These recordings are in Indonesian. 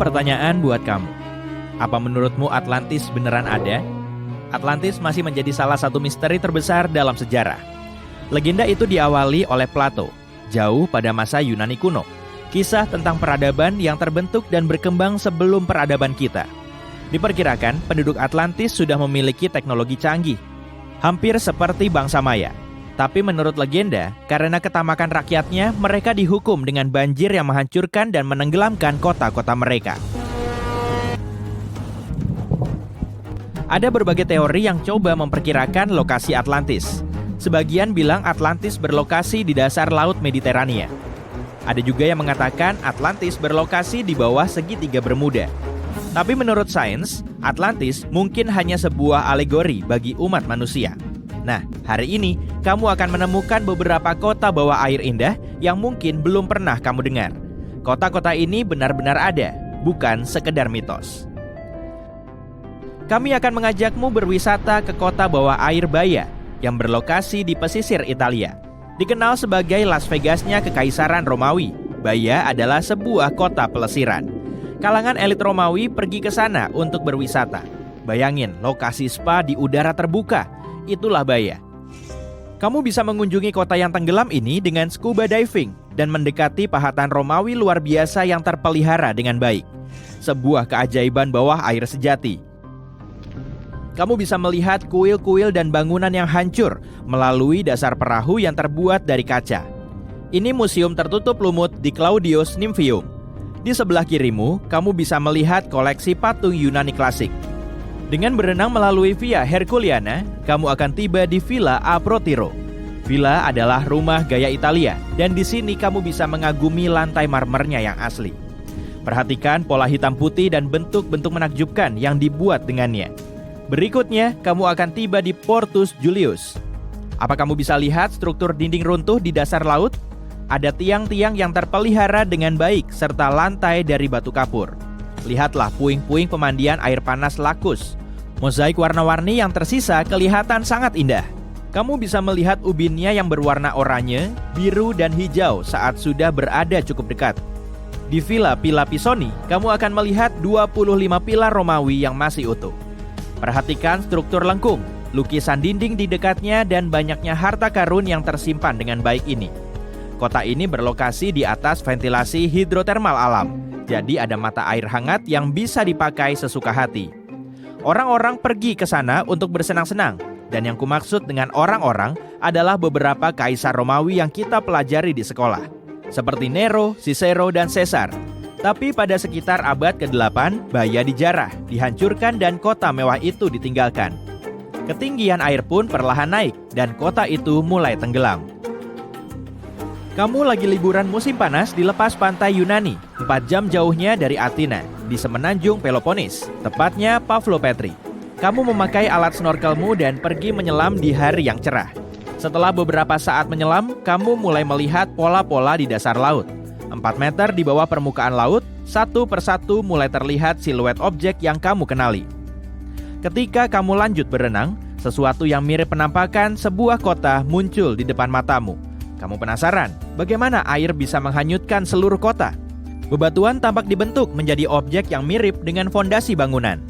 pertanyaan buat kamu. Apa menurutmu Atlantis beneran ada? Atlantis masih menjadi salah satu misteri terbesar dalam sejarah. Legenda itu diawali oleh Plato, jauh pada masa Yunani kuno. Kisah tentang peradaban yang terbentuk dan berkembang sebelum peradaban kita. Diperkirakan penduduk Atlantis sudah memiliki teknologi canggih, hampir seperti bangsa Maya. Tapi menurut legenda, karena ketamakan rakyatnya, mereka dihukum dengan banjir yang menghancurkan dan menenggelamkan kota-kota mereka. Ada berbagai teori yang coba memperkirakan lokasi Atlantis. Sebagian bilang Atlantis berlokasi di dasar Laut Mediterania. Ada juga yang mengatakan Atlantis berlokasi di bawah segitiga Bermuda. Tapi menurut sains, Atlantis mungkin hanya sebuah alegori bagi umat manusia. Nah, hari ini kamu akan menemukan beberapa kota bawah air indah yang mungkin belum pernah kamu dengar. Kota-kota ini benar-benar ada, bukan sekedar mitos. Kami akan mengajakmu berwisata ke kota bawah air Baia yang berlokasi di pesisir Italia. Dikenal sebagai Las Vegasnya Kekaisaran Romawi, Baia adalah sebuah kota pelesiran. Kalangan elit Romawi pergi ke sana untuk berwisata. Bayangin, lokasi spa di udara terbuka, itulah Baia. Kamu bisa mengunjungi kota yang tenggelam ini dengan scuba diving dan mendekati pahatan Romawi luar biasa yang terpelihara dengan baik. Sebuah keajaiban bawah air sejati. Kamu bisa melihat kuil-kuil dan bangunan yang hancur melalui dasar perahu yang terbuat dari kaca. Ini museum tertutup lumut di Claudius Nymphaeum. Di sebelah kirimu, kamu bisa melihat koleksi patung Yunani klasik. Dengan berenang melalui Via Herculeana, kamu akan tiba di Villa Aprotiro. Villa adalah rumah gaya Italia, dan di sini kamu bisa mengagumi lantai marmernya yang asli. Perhatikan pola hitam putih dan bentuk-bentuk menakjubkan yang dibuat dengannya. Berikutnya, kamu akan tiba di Portus Julius. Apa kamu bisa lihat struktur dinding runtuh di dasar laut? Ada tiang-tiang yang terpelihara dengan baik serta lantai dari batu kapur. Lihatlah puing-puing pemandian air panas Lakus. Mozaik warna-warni yang tersisa kelihatan sangat indah. Kamu bisa melihat ubinnya yang berwarna oranye, biru, dan hijau saat sudah berada cukup dekat. Di Villa Pila Pisoni, kamu akan melihat 25 pilar Romawi yang masih utuh. Perhatikan struktur lengkung, lukisan dinding di dekatnya, dan banyaknya harta karun yang tersimpan dengan baik ini. Kota ini berlokasi di atas ventilasi hidrotermal alam, jadi ada mata air hangat yang bisa dipakai sesuka hati. Orang-orang pergi ke sana untuk bersenang-senang, dan yang kumaksud dengan orang-orang adalah beberapa kaisar Romawi yang kita pelajari di sekolah, seperti Nero, Cicero, dan Caesar. Tapi pada sekitar abad ke-8, Baia dijarah, dihancurkan, dan kota mewah itu ditinggalkan. Ketinggian air pun perlahan naik, dan kota itu mulai tenggelam. Kamu lagi liburan musim panas di lepas pantai Yunani, 4 jam jauhnya dari Athena, di semenanjung Peloponnes, tepatnya Pavlopetri. Kamu memakai alat snorkelmu dan pergi menyelam di hari yang cerah. Setelah beberapa saat menyelam, kamu mulai melihat pola-pola di dasar laut. 4 meter di bawah permukaan laut, satu persatu mulai terlihat siluet objek yang kamu kenali. Ketika kamu lanjut berenang, sesuatu yang mirip penampakan sebuah kota muncul di depan matamu. Kamu penasaran, bagaimana air bisa menghanyutkan seluruh kota? Bebatuan tampak dibentuk menjadi objek yang mirip dengan fondasi bangunan.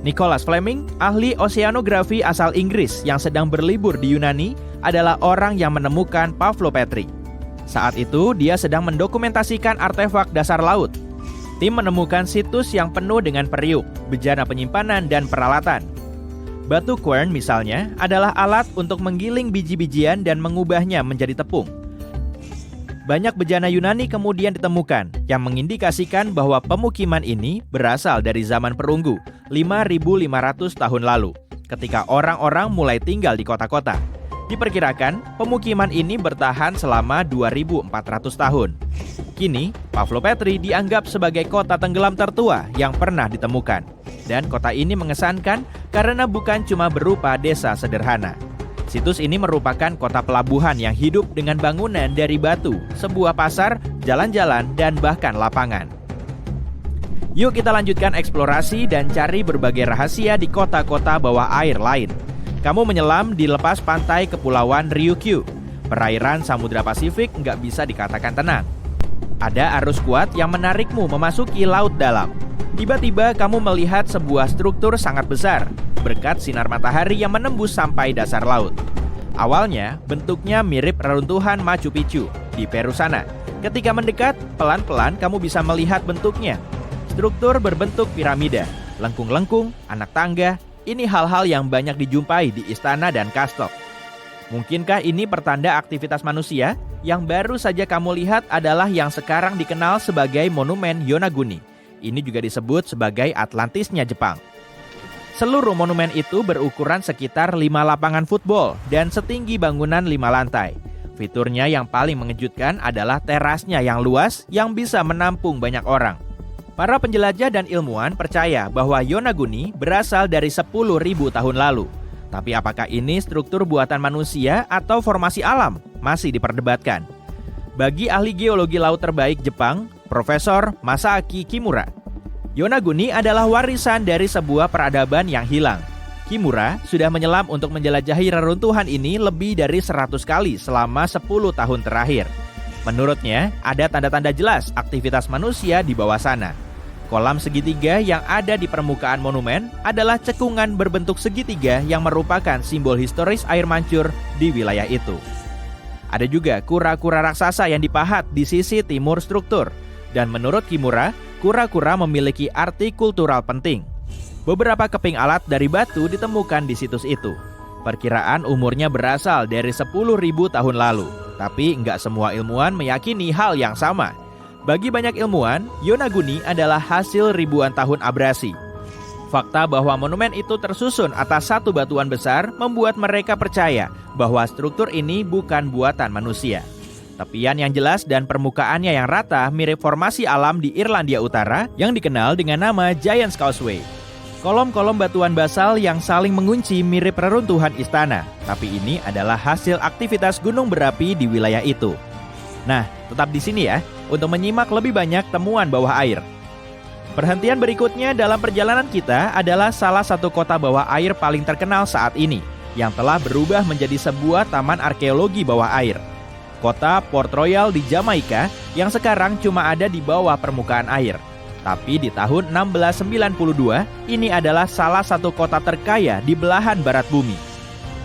Nicholas Fleming, ahli oseanografi asal Inggris yang sedang berlibur di Yunani, adalah orang yang menemukan Pavlopetri. Saat itu, dia sedang mendokumentasikan artefak dasar laut. Tim menemukan situs yang penuh dengan periuk, bejana penyimpanan, dan peralatan. Batu quern misalnya adalah alat untuk menggiling biji-bijian dan mengubahnya menjadi tepung. Banyak bejana Yunani kemudian ditemukan yang mengindikasikan bahwa pemukiman ini berasal dari zaman perunggu, 5.500 tahun lalu, ketika orang-orang mulai tinggal di kota-kota. Diperkirakan, pemukiman ini bertahan selama 2.400 tahun. Kini, Pavlopetri dianggap sebagai kota tenggelam tertua yang pernah ditemukan. Dan kota ini mengesankan karena bukan cuma berupa desa sederhana. Situs ini merupakan kota pelabuhan yang hidup dengan bangunan dari batu, sebuah pasar, jalan-jalan, dan bahkan lapangan. Yuk kita lanjutkan eksplorasi dan cari berbagai rahasia di kota-kota bawah air lain. Kamu menyelam di lepas pantai Kepulauan Ryukyu. Perairan Samudra Pasifik nggak bisa dikatakan tenang. Ada arus kuat yang menarikmu memasuki laut dalam. Tiba-tiba kamu melihat sebuah struktur sangat besar berkat sinar matahari yang menembus sampai dasar laut. Awalnya, bentuknya mirip reruntuhan Machu Picchu di Peru sana. Ketika mendekat, pelan-pelan kamu bisa melihat bentuknya. Struktur berbentuk piramida, lengkung-lengkung, anak tangga. Ini hal-hal yang banyak dijumpai di istana dan kastel. Mungkinkah ini pertanda aktivitas manusia? Yang baru saja kamu lihat adalah yang sekarang dikenal sebagai Monumen Yonaguni. Ini juga disebut sebagai Atlantisnya Jepang. Seluruh monumen itu berukuran sekitar 5 lapangan football dan setinggi bangunan 5 lantai. Fiturnya yang paling mengejutkan adalah terasnya yang luas yang bisa menampung banyak orang. Para penjelajah dan ilmuwan percaya bahwa Yonaguni berasal dari 10.000 tahun lalu. Tapi apakah ini struktur buatan manusia atau formasi alam? Masih diperdebatkan. Bagi ahli geologi laut terbaik Jepang, Profesor Masaaki Kimura, Yonaguni adalah warisan dari sebuah peradaban yang hilang. Kimura sudah menyelam untuk menjelajahi reruntuhan ini lebih dari 100 kali selama 10 tahun terakhir. Menurutnya, ada tanda-tanda jelas aktivitas manusia di bawah sana. Kolam segitiga yang ada di permukaan monumen adalah cekungan berbentuk segitiga yang merupakan simbol historis air mancur di wilayah itu. Ada juga kura-kura raksasa yang dipahat di sisi timur struktur. Dan menurut Kimura, kura-kura memiliki arti kultural penting. Beberapa keping alat dari batu ditemukan di situs itu. Perkiraan umurnya berasal dari 10.000 tahun lalu. Tapi nggak semua ilmuwan meyakini hal yang sama. Bagi banyak ilmuwan, Yonaguni adalah hasil ribuan tahun abrasi. Fakta bahwa monumen itu tersusun atas satu batuan besar membuat mereka percaya bahwa struktur ini bukan buatan manusia. Tepian yang jelas dan permukaannya yang rata mirip formasi alam di Irlandia Utara yang dikenal dengan nama Giant's Causeway. Kolom-kolom batuan basal yang saling mengunci mirip reruntuhan istana, tapi ini adalah hasil aktivitas gunung berapi di wilayah itu. Nah, tetap di sini ya, untuk menyimak lebih banyak temuan bawah air. Perhentian berikutnya dalam perjalanan kita adalah salah satu kota bawah air paling terkenal saat ini, yang telah berubah menjadi sebuah taman arkeologi bawah air. Kota Port Royal di Jamaika yang sekarang cuma ada di bawah permukaan air. Tapi di tahun 1692, ini adalah salah satu kota terkaya di belahan barat bumi.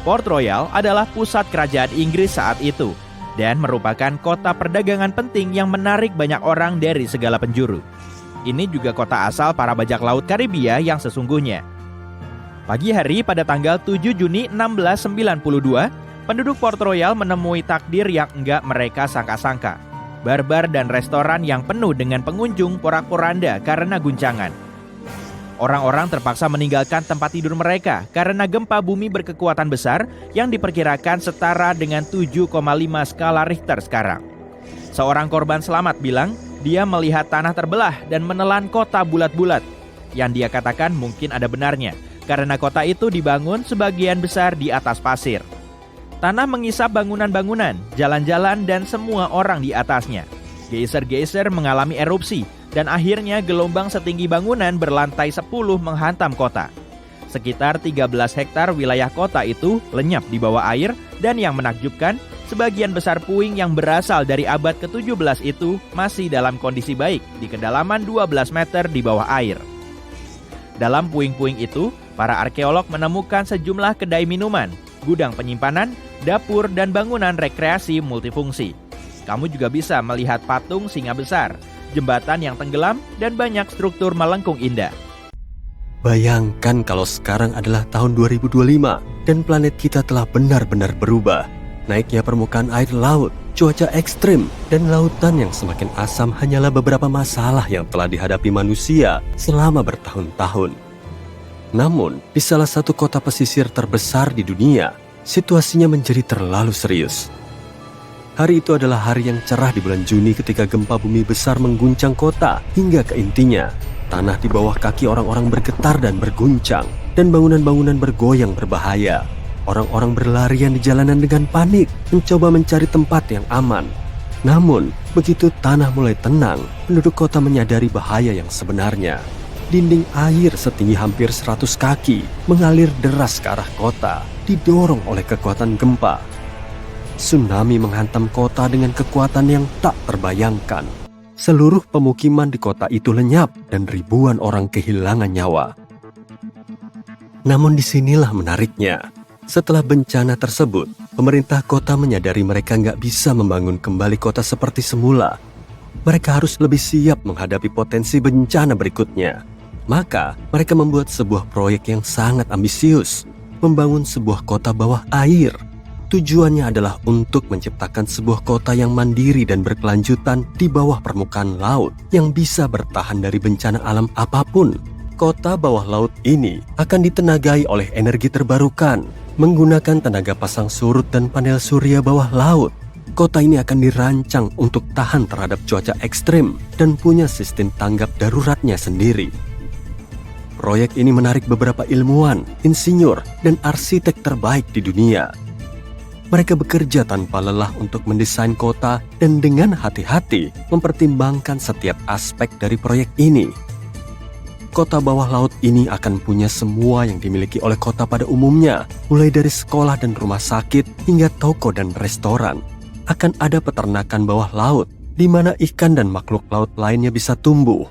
Port Royal adalah pusat kerajaan Inggris saat itu, dan merupakan kota perdagangan penting yang menarik banyak orang dari segala penjuru. Ini juga kota asal para bajak laut Karibia yang sesungguhnya. Pagi hari pada tanggal 7 Juni 1692, penduduk Port Royal menemui takdir yang enggak mereka sangka-sangka. Bar-bar dan restoran yang penuh dengan pengunjung porak-poranda karena guncangan. Orang-orang terpaksa meninggalkan tempat tidur mereka karena gempa bumi berkekuatan besar yang diperkirakan setara dengan 7,5 skala Richter sekarang. Seorang korban selamat bilang dia melihat tanah terbelah dan menelan kota bulat-bulat. Yang dia katakan mungkin ada benarnya, karena kota itu dibangun sebagian besar di atas pasir. Tanah mengisap bangunan-bangunan, jalan-jalan dan semua orang di atasnya. Geyser-geyser mengalami erupsi, dan akhirnya gelombang setinggi bangunan berlantai 10 menghantam kota. Sekitar 13 hektar wilayah kota itu lenyap di bawah air, dan yang menakjubkan, sebagian besar puing yang berasal dari abad ke-17 itu masih dalam kondisi baik di kedalaman 12 meter di bawah air. Dalam puing-puing itu, para arkeolog menemukan sejumlah kedai minuman, gudang penyimpanan, dapur, dan bangunan rekreasi multifungsi. Kamu juga bisa melihat patung singa besar, jembatan yang tenggelam, dan banyak struktur melengkung indah. Bayangkan kalau sekarang adalah tahun 2025 dan planet kita telah benar-benar berubah. Naiknya permukaan air laut, cuaca ekstrim, dan lautan yang semakin asam hanyalah beberapa masalah yang telah dihadapi manusia selama bertahun-tahun. Namun, di salah satu kota pesisir terbesar di dunia, situasinya menjadi terlalu serius. Hari itu adalah hari yang cerah di bulan Juni ketika gempa bumi besar mengguncang kota hingga ke intinya. Tanah di bawah kaki orang-orang bergetar dan berguncang, dan bangunan-bangunan bergoyang berbahaya. Orang-orang berlarian di jalanan dengan panik, mencoba mencari tempat yang aman. Namun, begitu tanah mulai tenang, penduduk kota menyadari bahaya yang sebenarnya. Dinding air setinggi hampir 100 kaki mengalir deras ke arah kota, didorong oleh kekuatan gempa. Tsunami menghantam kota dengan kekuatan yang tak terbayangkan. seluruh pemukiman di kota itu lenyap dan ribuan orang kehilangan nyawa. Namun disinilah menariknya. Setelah bencana tersebut, pemerintah kota menyadari mereka nggak bisa membangun kembali kota seperti semula. Mereka harus lebih siap menghadapi potensi bencana berikutnya. Maka, mereka membuat sebuah proyek yang sangat ambisius, membangun sebuah kota bawah air. Tujuannya adalah untuk menciptakan sebuah kota yang mandiri dan berkelanjutan di bawah permukaan laut yang bisa bertahan dari bencana alam apapun. Kota bawah laut ini akan ditenagai oleh energi terbarukan, menggunakan tenaga pasang surut dan panel surya bawah laut. Kota ini akan dirancang untuk tahan terhadap cuaca ekstrim dan punya sistem tanggap daruratnya sendiri. Proyek ini menarik beberapa ilmuwan, insinyur, dan arsitek terbaik di dunia. Mereka bekerja tanpa lelah untuk mendesain kota dan dengan hati-hati mempertimbangkan setiap aspek dari proyek ini. Kota bawah laut ini akan punya semua yang dimiliki oleh kota pada umumnya, mulai dari sekolah dan rumah sakit hingga toko dan restoran. Akan ada peternakan bawah laut, di mana ikan dan makhluk laut lainnya bisa tumbuh.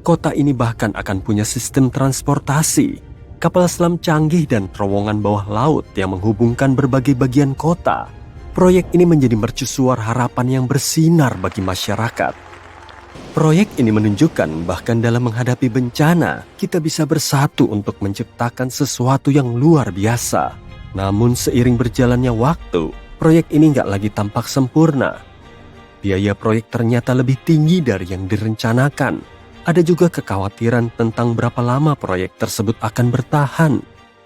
Kota ini bahkan akan punya sistem transportasi, kapal selam canggih dan terowongan bawah laut yang menghubungkan berbagai bagian kota. Proyek ini menjadi mercusuar harapan yang bersinar bagi masyarakat. Proyek ini menunjukkan bahkan dalam menghadapi bencana, kita bisa bersatu untuk menciptakan sesuatu yang luar biasa. Namun seiring berjalannya waktu, proyek ini nggak lagi tampak sempurna. Biaya proyek ternyata lebih tinggi dari yang direncanakan. Ada juga kekhawatiran tentang berapa lama proyek tersebut akan bertahan.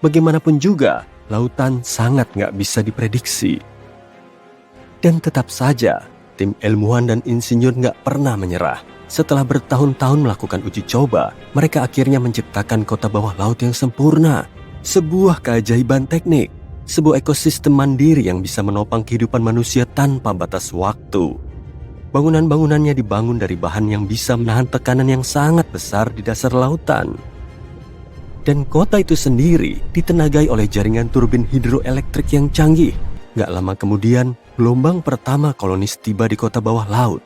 Bagaimanapun juga, lautan sangat nggak bisa diprediksi. Dan tetap saja, tim ilmuwan dan insinyur nggak pernah menyerah. Setelah bertahun-tahun melakukan uji coba, mereka akhirnya menciptakan kota bawah laut yang sempurna. Sebuah keajaiban teknik, sebuah ekosistem mandiri yang bisa menopang kehidupan manusia tanpa batas waktu. Bangunan-bangunannya dibangun dari bahan yang bisa menahan tekanan yang sangat besar di dasar lautan. Dan kota itu sendiri ditenagai oleh jaringan turbin hidroelektrik yang canggih. Gak lama kemudian, gelombang pertama kolonis tiba di kota bawah laut.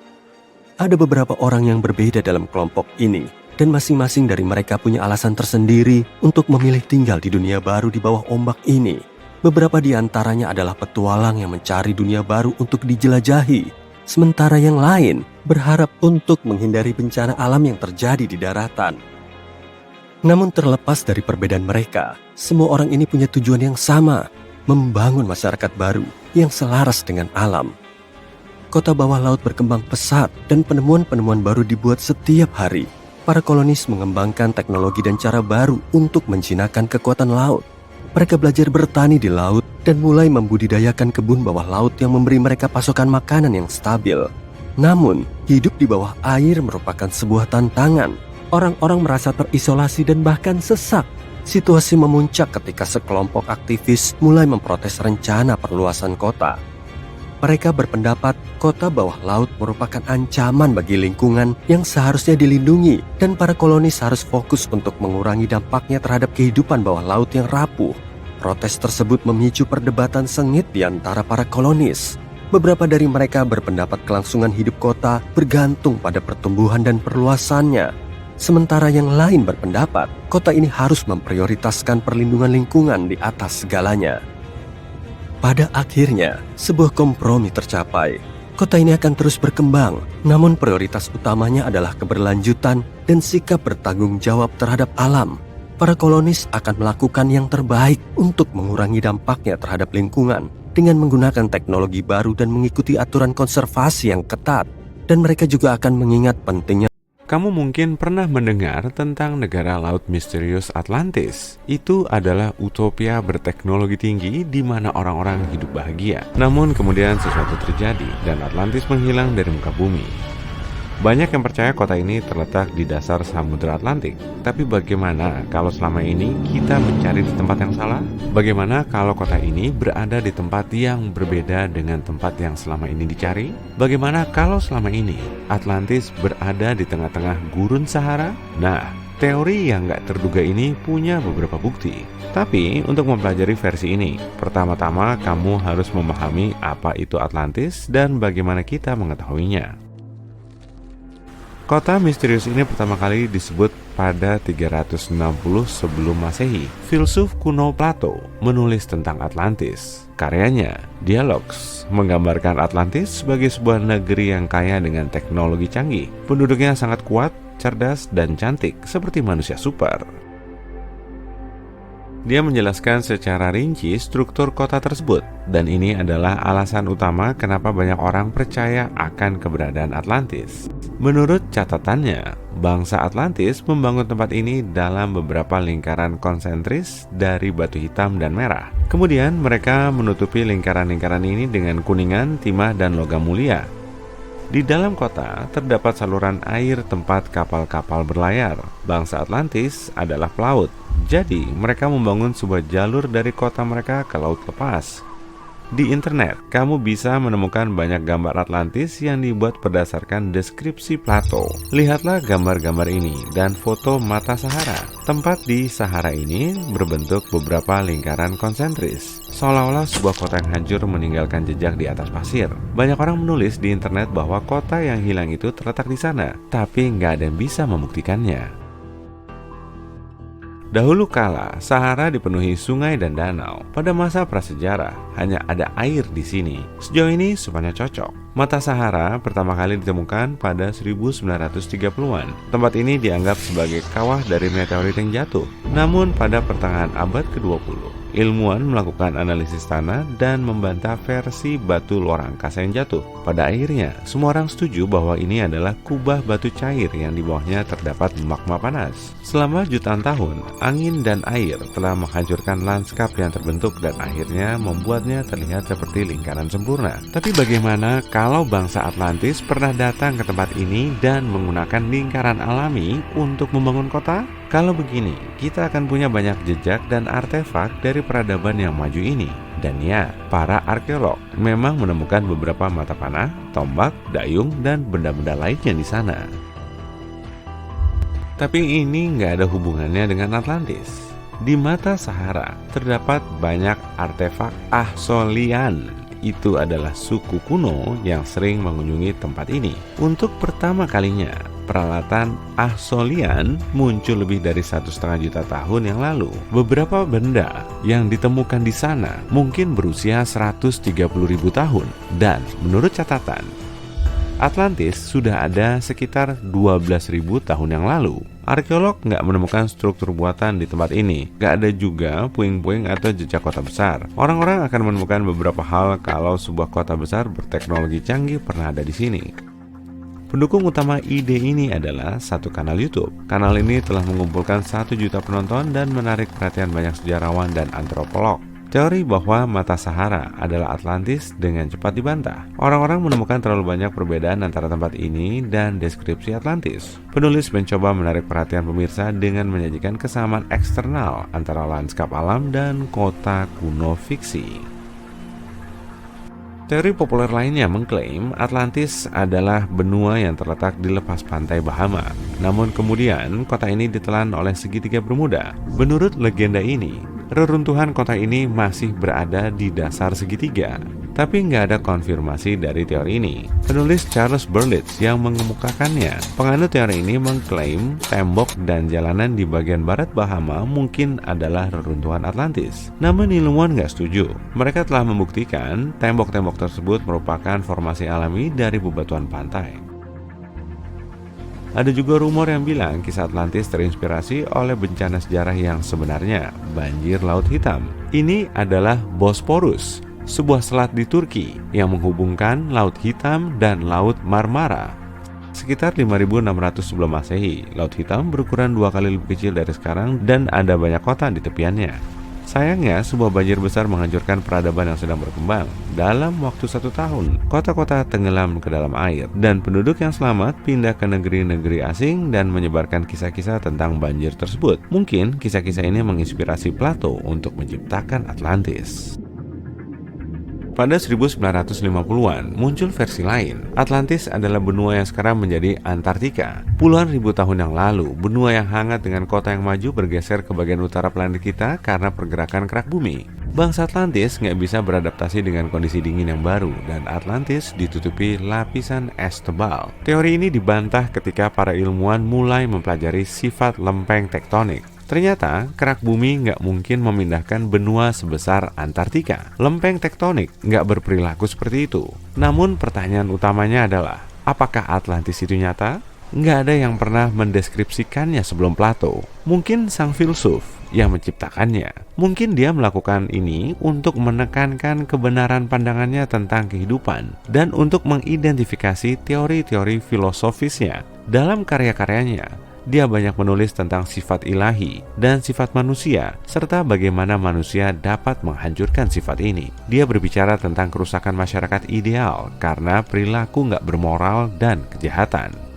Ada beberapa orang yang berbeda dalam kelompok ini, dan masing-masing dari mereka punya alasan tersendiri untuk memilih tinggal di dunia baru di bawah ombak ini. Beberapa di antaranya adalah petualang yang mencari dunia baru untuk dijelajahi, sementara yang lain berharap untuk menghindari bencana alam yang terjadi di daratan. Namun terlepas dari perbedaan mereka, semua orang ini punya tujuan yang sama, membangun masyarakat baru yang selaras dengan alam. Kota bawah laut berkembang pesat dan penemuan-penemuan baru dibuat setiap hari. Para kolonis mengembangkan teknologi dan cara baru untuk menjinakkan kekuatan laut. Mereka belajar bertani di laut dan mulai membudidayakan kebun bawah laut yang memberi mereka pasokan makanan yang stabil. Namun, hidup di bawah air merupakan sebuah tantangan. Orang-orang merasa terisolasi dan bahkan sesak. Situasi memuncak ketika sekelompok aktivis mulai memprotes rencana perluasan kota. Mereka berpendapat kota bawah laut merupakan ancaman bagi lingkungan yang seharusnya dilindungi dan para kolonis harus fokus untuk mengurangi dampaknya terhadap kehidupan bawah laut yang rapuh. Protes tersebut memicu perdebatan sengit di antara para kolonis. Beberapa dari mereka berpendapat kelangsungan hidup kota bergantung pada pertumbuhan dan perluasannya. Sementara yang lain berpendapat kota ini harus memprioritaskan perlindungan lingkungan di atas segalanya. Pada akhirnya, sebuah kompromi tercapai. Kota ini akan terus berkembang, namun prioritas utamanya adalah keberlanjutan dan sikap bertanggung jawab terhadap alam. Para kolonis akan melakukan yang terbaik untuk mengurangi dampaknya terhadap lingkungan dengan menggunakan teknologi baru dan mengikuti aturan konservasi yang ketat. Dan mereka juga akan mengingat pentingnya. Kamu mungkin pernah mendengar tentang negara laut misterius Atlantis. Itu adalah utopia berteknologi tinggi di mana orang-orang hidup bahagia. Namun kemudian sesuatu terjadi dan Atlantis menghilang dari muka bumi. Banyak yang percaya kota ini terletak di dasar Samudra Atlantik. Tapi bagaimana kalau selama ini kita mencari di tempat yang salah? Bagaimana kalau kota ini berada di tempat yang berbeda dengan tempat yang selama ini dicari? Bagaimana kalau selama ini Atlantis berada di tengah-tengah gurun Sahara? Nah, teori yang gak terduga ini punya beberapa bukti. Tapi untuk mempelajari versi ini, pertama-tama kamu harus memahami apa itu Atlantis dan bagaimana kita mengetahuinya. Kota misterius ini pertama kali disebut pada 360 sebelum Masehi. Filsuf kuno Plato menulis tentang Atlantis. Karyanya, Dialogues, menggambarkan Atlantis sebagai sebuah negeri yang kaya dengan teknologi canggih. Penduduknya sangat kuat, cerdas, dan cantik seperti manusia super. Dia menjelaskan secara rinci struktur kota tersebut, dan ini adalah alasan utama kenapa banyak orang percaya akan keberadaan Atlantis. Menurut catatannya, bangsa Atlantis membangun tempat ini dalam beberapa lingkaran konsentris dari batu hitam dan merah. Kemudian mereka menutupi lingkaran-lingkaran ini dengan kuningan, timah, dan logam mulia. Di dalam kota terdapat saluran air tempat kapal-kapal berlayar. Bangsa Atlantis adalah pelaut, jadi mereka membangun sebuah jalur dari kota mereka ke laut lepas. Di internet, kamu bisa menemukan banyak gambar Atlantis yang dibuat berdasarkan deskripsi Plato. Lihatlah gambar-gambar ini dan foto mata Sahara. Tempat di Sahara ini berbentuk beberapa lingkaran konsentris, seolah-olah sebuah kota yang hancur meninggalkan jejak di atas pasir. Banyak orang menulis di internet bahwa kota yang hilang itu terletak di sana, tapi nggak ada yang bisa membuktikannya. Dahulu kala, Sahara dipenuhi sungai dan danau. Pada masa prasejarah, hanya ada air di sini. Sejauh ini semuanya cocok. Mata Sahara pertama kali ditemukan pada 1930-an. Tempat ini dianggap sebagai kawah dari meteorit yang jatuh. Namun pada pertengahan abad ke-20, ilmuwan melakukan analisis tanah dan membantah versi batu luar angkasa yang jatuh. Pada akhirnya, semua orang setuju bahwa ini adalah kubah batu cair yang di bawahnya terdapat magma panas. Selama jutaan tahun, angin dan air telah menghancurkan lanskap yang terbentuk dan akhirnya membuatnya terlihat seperti lingkaran sempurna. Tapi bagaimana kalau bangsa Atlantis pernah datang ke tempat ini dan menggunakan lingkaran alami untuk membangun kota? Kalau begini, kita akan punya banyak jejak dan artefak dari peradaban yang maju ini. Dan ya, para arkeolog memang menemukan beberapa mata panah, tombak, dayung, dan benda-benda lainnya di sana. Tapi ini nggak ada hubungannya dengan Atlantis. Di mata Sahara terdapat banyak artefak Ahsolian. Itu adalah suku kuno yang sering mengunjungi tempat ini. Untuk pertama kalinya, peralatan Ahsolian muncul lebih dari 1,5 juta tahun yang lalu. Beberapa benda yang ditemukan di sana mungkin berusia 130.000 tahun. Dan menurut catatan, Atlantis sudah ada sekitar 12.000 tahun yang lalu. Arkeolog nggak menemukan struktur buatan di tempat ini. Nggak ada juga puing-puing atau jejak kota besar. Orang-orang akan menemukan beberapa hal kalau sebuah kota besar berteknologi canggih pernah ada di sini. Pendukung utama ide ini adalah satu kanal YouTube. Kanal ini telah mengumpulkan 1 juta penonton dan menarik perhatian banyak sejarawan dan antropolog. Teori bahwa mata Sahara adalah Atlantis dengan cepat dibantah. Orang-orang menemukan terlalu banyak perbedaan antara tempat ini dan deskripsi Atlantis. Penulis mencoba menarik perhatian pemirsa dengan menyajikan kesamaan eksternal antara lanskap alam dan kota kuno fiksi. Teori populer lainnya mengklaim Atlantis adalah benua yang terletak di lepas pantai Bahama. Namun kemudian kota ini ditelan oleh segitiga Bermuda. Menurut legenda ini, reruntuhan kota ini masih berada di dasar segitiga. Tapi nggak ada konfirmasi dari teori ini. Penulis Charles Berlitz yang mengemukakannya. Penganut teori ini mengklaim tembok dan jalanan di bagian barat Bahama mungkin adalah reruntuhan Atlantis. Namun ilmuwan nggak setuju. Mereka telah membuktikan tembok-tembok tersebut merupakan formasi alami dari bebatuan pantai. Ada juga rumor yang bilang kisah Atlantis terinspirasi oleh bencana sejarah yang sebenarnya, banjir Laut Hitam. Ini adalah Bosporus, sebuah selat di Turki yang menghubungkan Laut Hitam dan Laut Marmara. Sekitar 5.600 sebelum Masehi, Laut Hitam berukuran 2 kali lebih kecil dari sekarang dan ada banyak kota di tepiannya. Sayangnya, sebuah banjir besar menghancurkan peradaban yang sedang berkembang. Dalam waktu 1 tahun, kota-kota tenggelam ke dalam air, dan penduduk yang selamat pindah ke negeri-negeri asing dan menyebarkan kisah-kisah tentang banjir tersebut. Mungkin kisah-kisah ini menginspirasi Plato untuk menciptakan Atlantis. Pada 1950-an, muncul versi lain. Atlantis adalah benua yang sekarang menjadi Antartika. Puluhan ribu tahun yang lalu, benua yang hangat dengan kota yang maju bergeser ke bagian utara planet kita karena pergerakan kerak bumi. Bangsa Atlantis nggak bisa beradaptasi dengan kondisi dingin yang baru dan Atlantis ditutupi lapisan es tebal. Teori ini dibantah ketika para ilmuwan mulai mempelajari sifat lempeng tektonik. Ternyata kerak bumi nggak mungkin memindahkan benua sebesar Antartika. Lempeng tektonik nggak berperilaku seperti itu. Namun pertanyaan utamanya adalah, apakah Atlantis itu nyata? Nggak ada yang pernah mendeskripsikannya sebelum Plato. Mungkin sang filsuf yang menciptakannya. Mungkin dia melakukan ini untuk menekankan kebenaran pandangannya tentang kehidupan dan untuk mengidentifikasi teori-teori filosofisnya. Dalam karya-karyanya, dia banyak menulis tentang sifat ilahi dan sifat manusia, serta bagaimana manusia dapat menghancurkan sifat ini. Dia berbicara tentang kerusakan masyarakat ideal karena perilaku nggak bermoral dan kejahatan.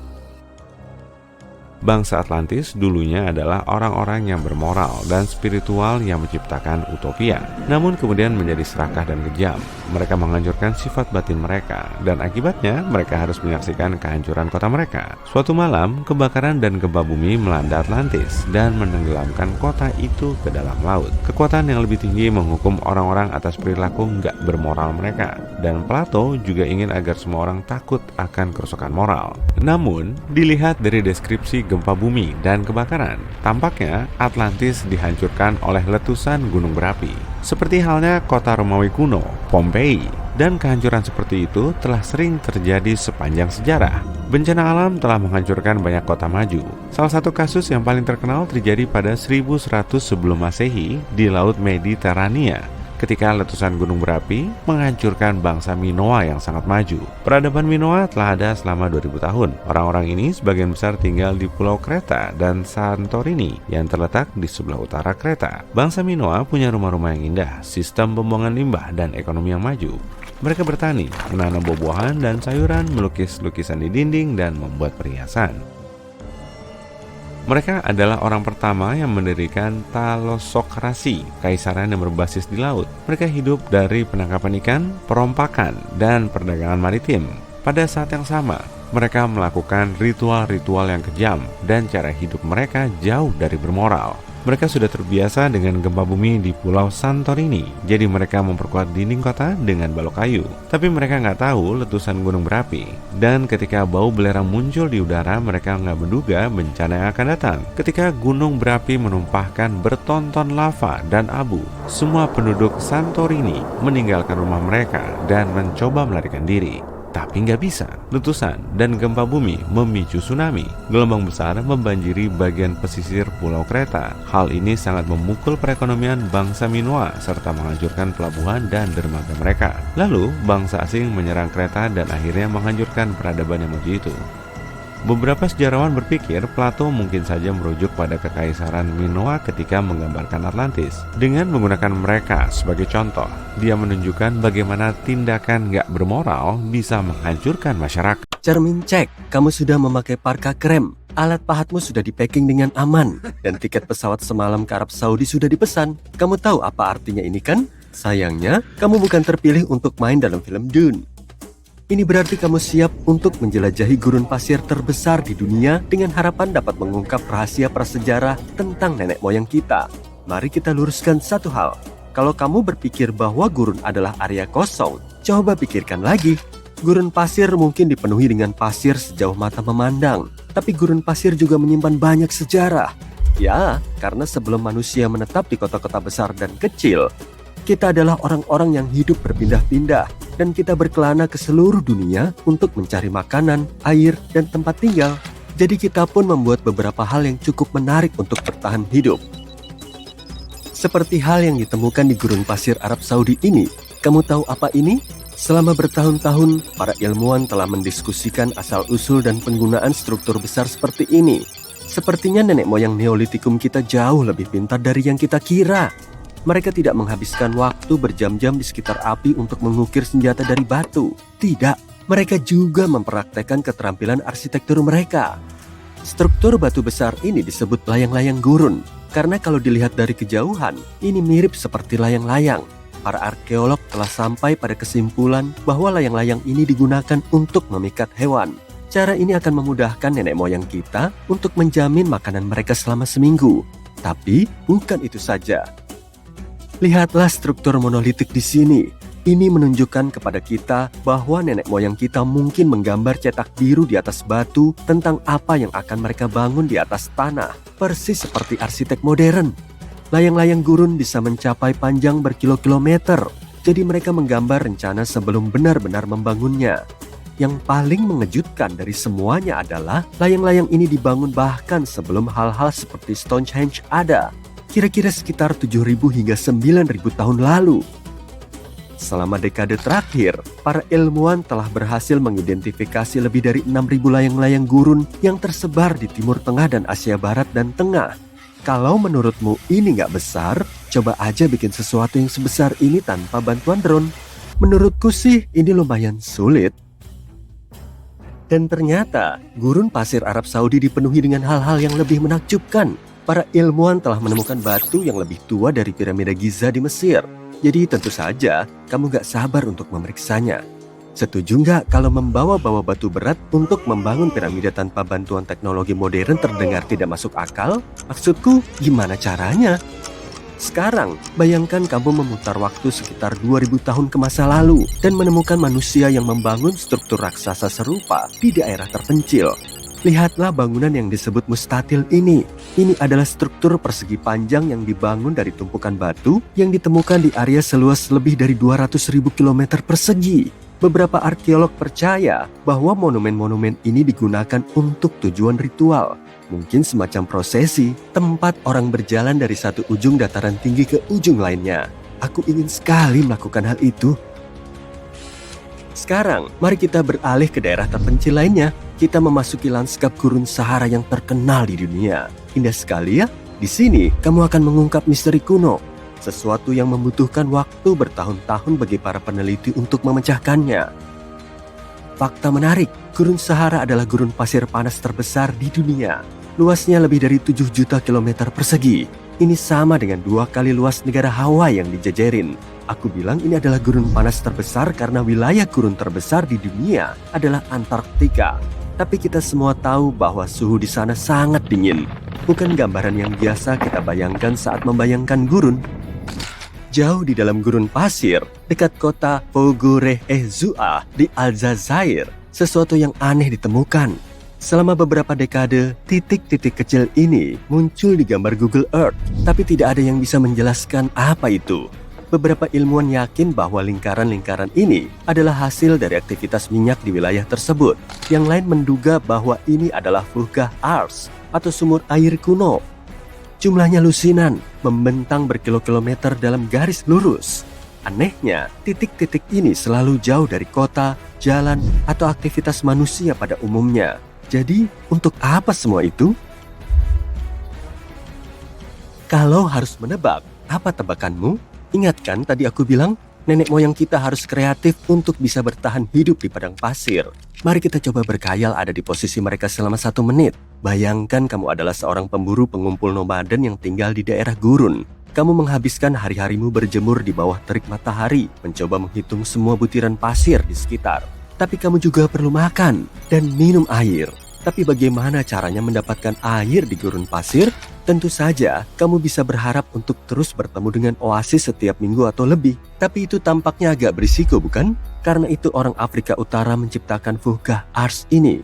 Bangsa Atlantis dulunya adalah orang-orang yang bermoral dan spiritual yang menciptakan utopia. Namun kemudian menjadi serakah dan kejam. Mereka menghancurkan sifat batin mereka, dan akibatnya mereka harus menyaksikan kehancuran kota mereka. Suatu malam, kebakaran dan gempa bumi melanda Atlantis dan menenggelamkan kota itu ke dalam laut. Kekuatan yang lebih tinggi menghukum orang-orang atas perilaku nggak bermoral mereka. Dan Plato juga ingin agar semua orang takut akan kerusakan moral. Namun, dilihat dari deskripsi gempa bumi dan kebakaran, tampaknya Atlantis dihancurkan oleh letusan gunung berapi. Seperti halnya kota Romawi kuno, Pompei, dan kehancuran seperti itu telah sering terjadi sepanjang sejarah. Bencana alam telah menghancurkan banyak kota maju. Salah satu kasus yang paling terkenal terjadi pada 1100 sebelum Masehi di Laut Mediterania, ketika letusan gunung berapi menghancurkan bangsa Minoa yang sangat maju. Peradaban Minoa telah ada selama 2000 tahun. Orang-orang ini sebagian besar tinggal di Pulau Kreta dan Santorini yang terletak di sebelah utara Kreta. Bangsa Minoa punya rumah-rumah yang indah, sistem pembuangan limbah, dan ekonomi yang maju. Mereka bertani, menanam buah-buahan dan sayuran, melukis lukisan di dinding, dan membuat perhiasan. Mereka adalah orang pertama yang mendirikan Talosokrasi, kaisaran yang berbasis di laut. Mereka hidup dari penangkapan ikan, perompakan, dan perdagangan maritim. Pada saat yang sama, mereka melakukan ritual-ritual yang kejam dan cara hidup mereka jauh dari bermoral. Mereka sudah terbiasa dengan gempa bumi di Pulau Santorini, jadi mereka memperkuat dinding kota dengan balok kayu. Tapi mereka nggak tahu letusan gunung berapi. Dan ketika bau belerang muncul di udara, mereka nggak menduga bencana yang akan datang. Ketika gunung berapi menumpahkan bertonton lava dan abu, semua penduduk Santorini meninggalkan rumah mereka dan mencoba melarikan diri. Tapi nggak bisa. Letusan dan gempa bumi memicu tsunami. Gelombang besar membanjiri bagian pesisir Pulau Kreta. Hal ini sangat memukul perekonomian bangsa Minoa serta menghancurkan pelabuhan dan dermaga mereka. Lalu, bangsa asing menyerang Kreta dan akhirnya menghancurkan peradaban yang maju itu. Beberapa sejarawan berpikir Plato mungkin saja merujuk pada kekaisaran Minoa ketika menggambarkan Atlantis. Dengan menggunakan mereka sebagai contoh, dia menunjukkan bagaimana tindakan gak bermoral bisa menghancurkan masyarakat. Cermin cek, kamu sudah memakai parka krem. Alat pahatmu sudah di-packing dengan aman. Dan tiket pesawat semalam ke Arab Saudi sudah dipesan. Kamu tahu apa artinya ini kan? Sayangnya, kamu bukan terpilih untuk main dalam film Dune. Ini berarti kamu siap untuk menjelajahi gurun pasir terbesar di dunia dengan harapan dapat mengungkap rahasia prasejarah tentang nenek moyang kita. Mari kita luruskan satu hal. Kalau kamu berpikir bahwa gurun adalah area kosong, coba pikirkan lagi. Gurun pasir mungkin dipenuhi dengan pasir sejauh mata memandang, tapi gurun pasir juga menyimpan banyak sejarah. Ya, karena sebelum manusia menetap di kota-kota besar dan kecil, kita adalah orang-orang yang hidup berpindah-pindah dan kita berkelana ke seluruh dunia untuk mencari makanan, air, dan tempat tinggal. Jadi kita pun membuat beberapa hal yang cukup menarik untuk bertahan hidup. Seperti hal yang ditemukan di gurun pasir Arab Saudi ini. Kamu tahu apa ini? Selama bertahun-tahun, para ilmuwan telah mendiskusikan asal-usul dan penggunaan struktur besar seperti ini. Sepertinya nenek moyang Neolitikum kita jauh lebih pintar dari yang kita kira. Mereka tidak menghabiskan waktu berjam-jam di sekitar api untuk mengukir senjata dari batu. Tidak, mereka juga mempraktekkan keterampilan arsitektur mereka. Struktur batu besar ini disebut layang-layang gurun, karena kalau dilihat dari kejauhan, ini mirip seperti layang-layang. Para arkeolog telah sampai pada kesimpulan bahwa layang-layang ini digunakan untuk memikat hewan. Cara ini akan memudahkan nenek moyang kita untuk menjamin makanan mereka selama seminggu. Tapi bukan itu saja. Lihatlah struktur monolitik di sini. Ini menunjukkan kepada kita bahwa nenek moyang kita mungkin menggambar cetak biru di atas batu tentang apa yang akan mereka bangun di atas tanah, persis seperti arsitek modern. Layang-layang gurun bisa mencapai panjang berkilo-kilometer, jadi mereka menggambar rencana sebelum benar-benar membangunnya. Yang paling mengejutkan dari semuanya adalah layang-layang ini dibangun bahkan sebelum hal-hal seperti Stonehenge ada, kira-kira sekitar 7.000 hingga 9.000 tahun lalu. Selama dekade terakhir, para ilmuwan telah berhasil mengidentifikasi lebih dari 6.000 layang-layang gurun yang tersebar di Timur Tengah dan Asia Barat dan Tengah. Kalau menurutmu ini nggak besar, coba aja bikin sesuatu yang sebesar ini tanpa bantuan drone. Menurutku sih ini lumayan sulit. Dan ternyata, gurun pasir Arab Saudi dipenuhi dengan hal-hal yang lebih menakjubkan. Para ilmuwan telah menemukan batu yang lebih tua dari piramida Giza di Mesir. Jadi tentu saja, kamu gak sabar untuk memeriksanya. Setuju nggak kalau membawa-bawa batu berat untuk membangun piramida tanpa bantuan teknologi modern terdengar tidak masuk akal? Maksudku, gimana caranya? Sekarang, bayangkan kamu memutar waktu sekitar 2000 tahun ke masa lalu dan menemukan manusia yang membangun struktur raksasa serupa di daerah terpencil. Lihatlah bangunan yang disebut mustatil ini. Ini adalah struktur persegi panjang yang dibangun dari tumpukan batu yang ditemukan di area seluas lebih dari 200.000 km persegi. Beberapa arkeolog percaya bahwa monumen-monumen ini digunakan untuk tujuan ritual. Mungkin semacam prosesi, tempat orang berjalan dari satu ujung dataran tinggi ke ujung lainnya. Aku ingin sekali melakukan hal itu. Sekarang, mari kita beralih ke daerah terpencil lainnya. Kita memasuki lanskap gurun Sahara yang terkenal di dunia. Indah sekali ya. Di sini, kamu akan mengungkap misteri kuno. Sesuatu yang membutuhkan waktu bertahun-tahun bagi para peneliti untuk memecahkannya. Fakta menarik, gurun Sahara adalah gurun pasir panas terbesar di dunia. Luasnya lebih dari 7 juta kilometer persegi. Ini sama dengan 2 kali luas negara Hawaii yang dijajarin. Aku bilang ini adalah gurun panas terbesar karena wilayah gurun terbesar di dunia adalah Antarktika. Tapi kita semua tahu bahwa suhu di sana sangat dingin. Bukan gambaran yang biasa kita bayangkan saat membayangkan gurun. Jauh di dalam gurun pasir, dekat kota Fogo-Reh-Zouah di Aljazair, sesuatu yang aneh ditemukan. Selama beberapa dekade, titik-titik kecil ini muncul di gambar Google Earth, tapi tidak ada yang bisa menjelaskan apa itu. Beberapa ilmuwan yakin bahwa lingkaran-lingkaran ini adalah hasil dari aktivitas minyak di wilayah tersebut. Yang lain menduga bahwa ini adalah Fuhgah Ars atau sumur air kuno. Jumlahnya lusinan, membentang berkilo-kilometer dalam garis lurus. Anehnya, titik-titik ini selalu jauh dari kota, jalan, atau aktivitas manusia pada umumnya. Jadi, untuk apa semua itu? Kalau harus menebak, apa tebakanmu? Ingat kan tadi aku bilang, nenek moyang kita harus kreatif untuk bisa bertahan hidup di padang pasir. Mari kita coba berkhayal ada di posisi mereka selama 1 menit. Bayangkan kamu adalah seorang pemburu pengumpul nomaden yang tinggal di daerah gurun. Kamu menghabiskan hari-harimu berjemur di bawah terik matahari, mencoba menghitung semua butiran pasir di sekitar. Tapi kamu juga perlu makan dan minum air. Tapi bagaimana caranya mendapatkan air di gurun pasir? Tentu saja, kamu bisa berharap untuk terus bertemu dengan oasis setiap minggu atau lebih. Tapi itu tampaknya agak berisiko, bukan? Karena itu orang Afrika Utara menciptakan Fuhgah Ars ini.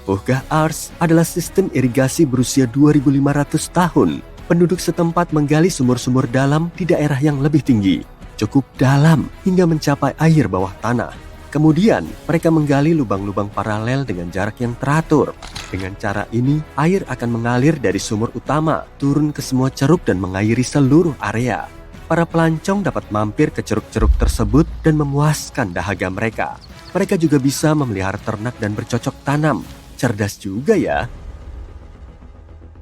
Fuhgah Ars adalah sistem irigasi berusia 2.500 tahun. Penduduk setempat menggali sumur-sumur dalam di daerah yang lebih tinggi. Cukup dalam hingga mencapai air bawah tanah. Kemudian, mereka menggali lubang-lubang paralel dengan jarak yang teratur. Dengan cara ini, air akan mengalir dari sumur utama, turun ke semua ceruk dan mengairi seluruh area. Para pelancong dapat mampir ke ceruk-ceruk tersebut dan memuaskan dahaga mereka. Mereka juga bisa memelihara ternak dan bercocok tanam. Cerdas juga ya.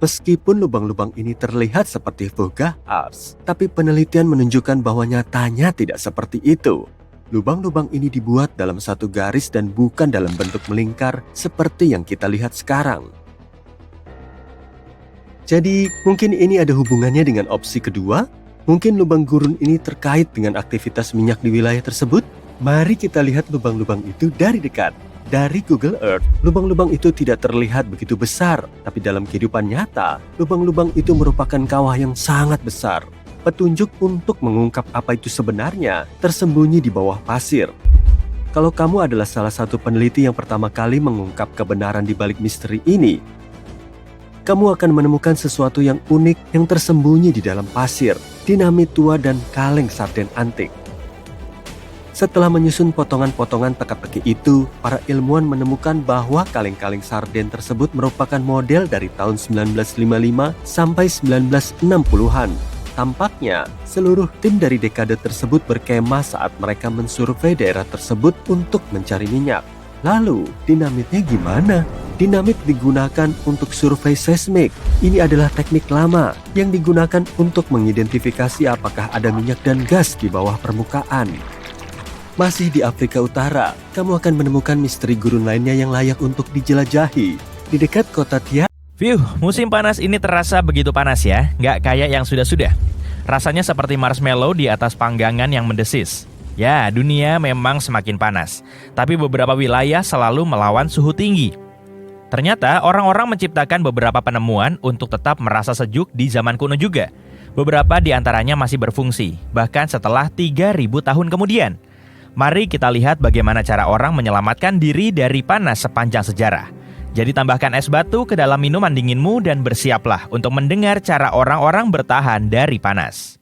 Meskipun lubang-lubang ini terlihat seperti Fuhgah Ars, tapi penelitian menunjukkan bahwa nyatanya tidak seperti itu. Lubang-lubang ini dibuat dalam satu garis dan bukan dalam bentuk melingkar seperti yang kita lihat sekarang. Jadi, mungkin ini ada hubungannya dengan opsi kedua? Mungkin lubang gurun ini terkait dengan aktivitas minyak di wilayah tersebut? Mari kita lihat lubang-lubang itu dari dekat. Dari Google Earth, lubang-lubang itu tidak terlihat begitu besar, tapi dalam kehidupan nyata, lubang-lubang itu merupakan kawah yang sangat besar. petunjuk untuk mengungkap apa itu sebenarnya tersembunyi di bawah pasir. Kalau kamu adalah salah satu peneliti yang pertama kali mengungkap kebenaran di balik misteri ini, kamu akan menemukan sesuatu yang unik yang tersembunyi di dalam pasir, dinamit tua dan kaleng sarden antik. Setelah menyusun potongan-potongan teka-teki itu, para ilmuwan menemukan bahwa kaleng-kaleng sarden tersebut merupakan model dari tahun 1955 sampai 1960-an. Tampaknya, seluruh tim dari dekade tersebut berkemah saat mereka mensurvei daerah tersebut untuk mencari minyak. Lalu, dinamitnya gimana? Dinamit digunakan untuk survei seismik. Ini adalah teknik lama yang digunakan untuk mengidentifikasi apakah ada minyak dan gas di bawah permukaan. Masih di Afrika Utara, kamu akan menemukan misteri gurun lainnya yang layak untuk dijelajahi. Di dekat kota Tia. Musim panas ini terasa begitu panas ya, nggak kayak yang sudah-sudah. Rasanya seperti marshmallow di atas panggangan yang mendesis. Ya, dunia memang semakin panas, tapi beberapa wilayah selalu melawan suhu tinggi. Ternyata orang-orang menciptakan beberapa penemuan untuk tetap merasa sejuk di zaman kuno juga. Beberapa di antaranya masih berfungsi, bahkan setelah 3.000 tahun kemudian. Mari kita lihat bagaimana cara orang menyelamatkan diri dari panas sepanjang sejarah. Jadi tambahkan es batu ke dalam minuman dinginmu dan bersiaplah untuk mendengar cara orang-orang bertahan dari panas.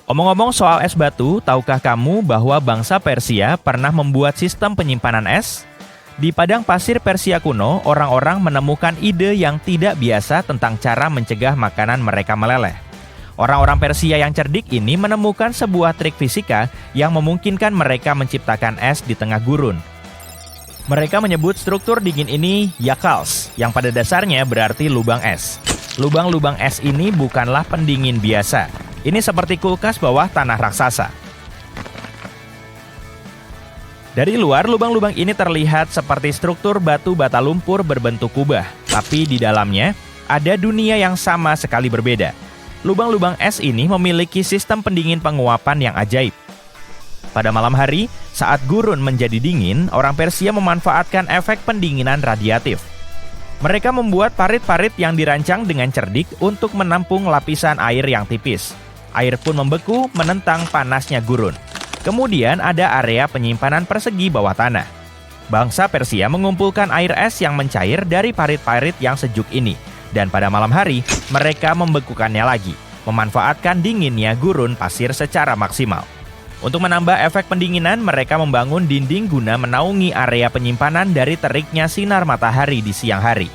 Omong-omong soal es batu, tahukah kamu bahwa bangsa Persia pernah membuat sistem penyimpanan es? Di padang pasir Persia kuno, orang-orang menemukan ide yang tidak biasa tentang cara mencegah makanan mereka meleleh. Orang-orang Persia yang cerdik ini menemukan sebuah trik fisika yang memungkinkan mereka menciptakan es di tengah gurun. Mereka menyebut struktur dingin ini yakals, yang pada dasarnya berarti lubang es. Lubang-lubang es ini bukanlah pendingin biasa. Ini seperti kulkas bawah tanah raksasa. Dari luar, lubang-lubang ini terlihat seperti struktur batu bata lumpur berbentuk kubah. Tapi di dalamnya, ada dunia yang sama sekali berbeda. Lubang-lubang es ini memiliki sistem pendingin penguapan yang ajaib. Pada malam hari, saat gurun menjadi dingin, orang Persia memanfaatkan efek pendinginan radiatif. Mereka membuat parit-parit yang dirancang dengan cerdik untuk menampung lapisan air yang tipis. Air pun membeku menentang panasnya gurun. Kemudian ada area penyimpanan persegi bawah tanah. Bangsa Persia mengumpulkan air es yang mencair dari parit-parit yang sejuk ini. Dan pada malam hari, mereka membekukannya lagi, memanfaatkan dinginnya gurun pasir secara maksimal. Untuk menambah efek pendinginan, mereka membangun dinding guna menaungi area penyimpanan dari teriknya sinar matahari di siang hari.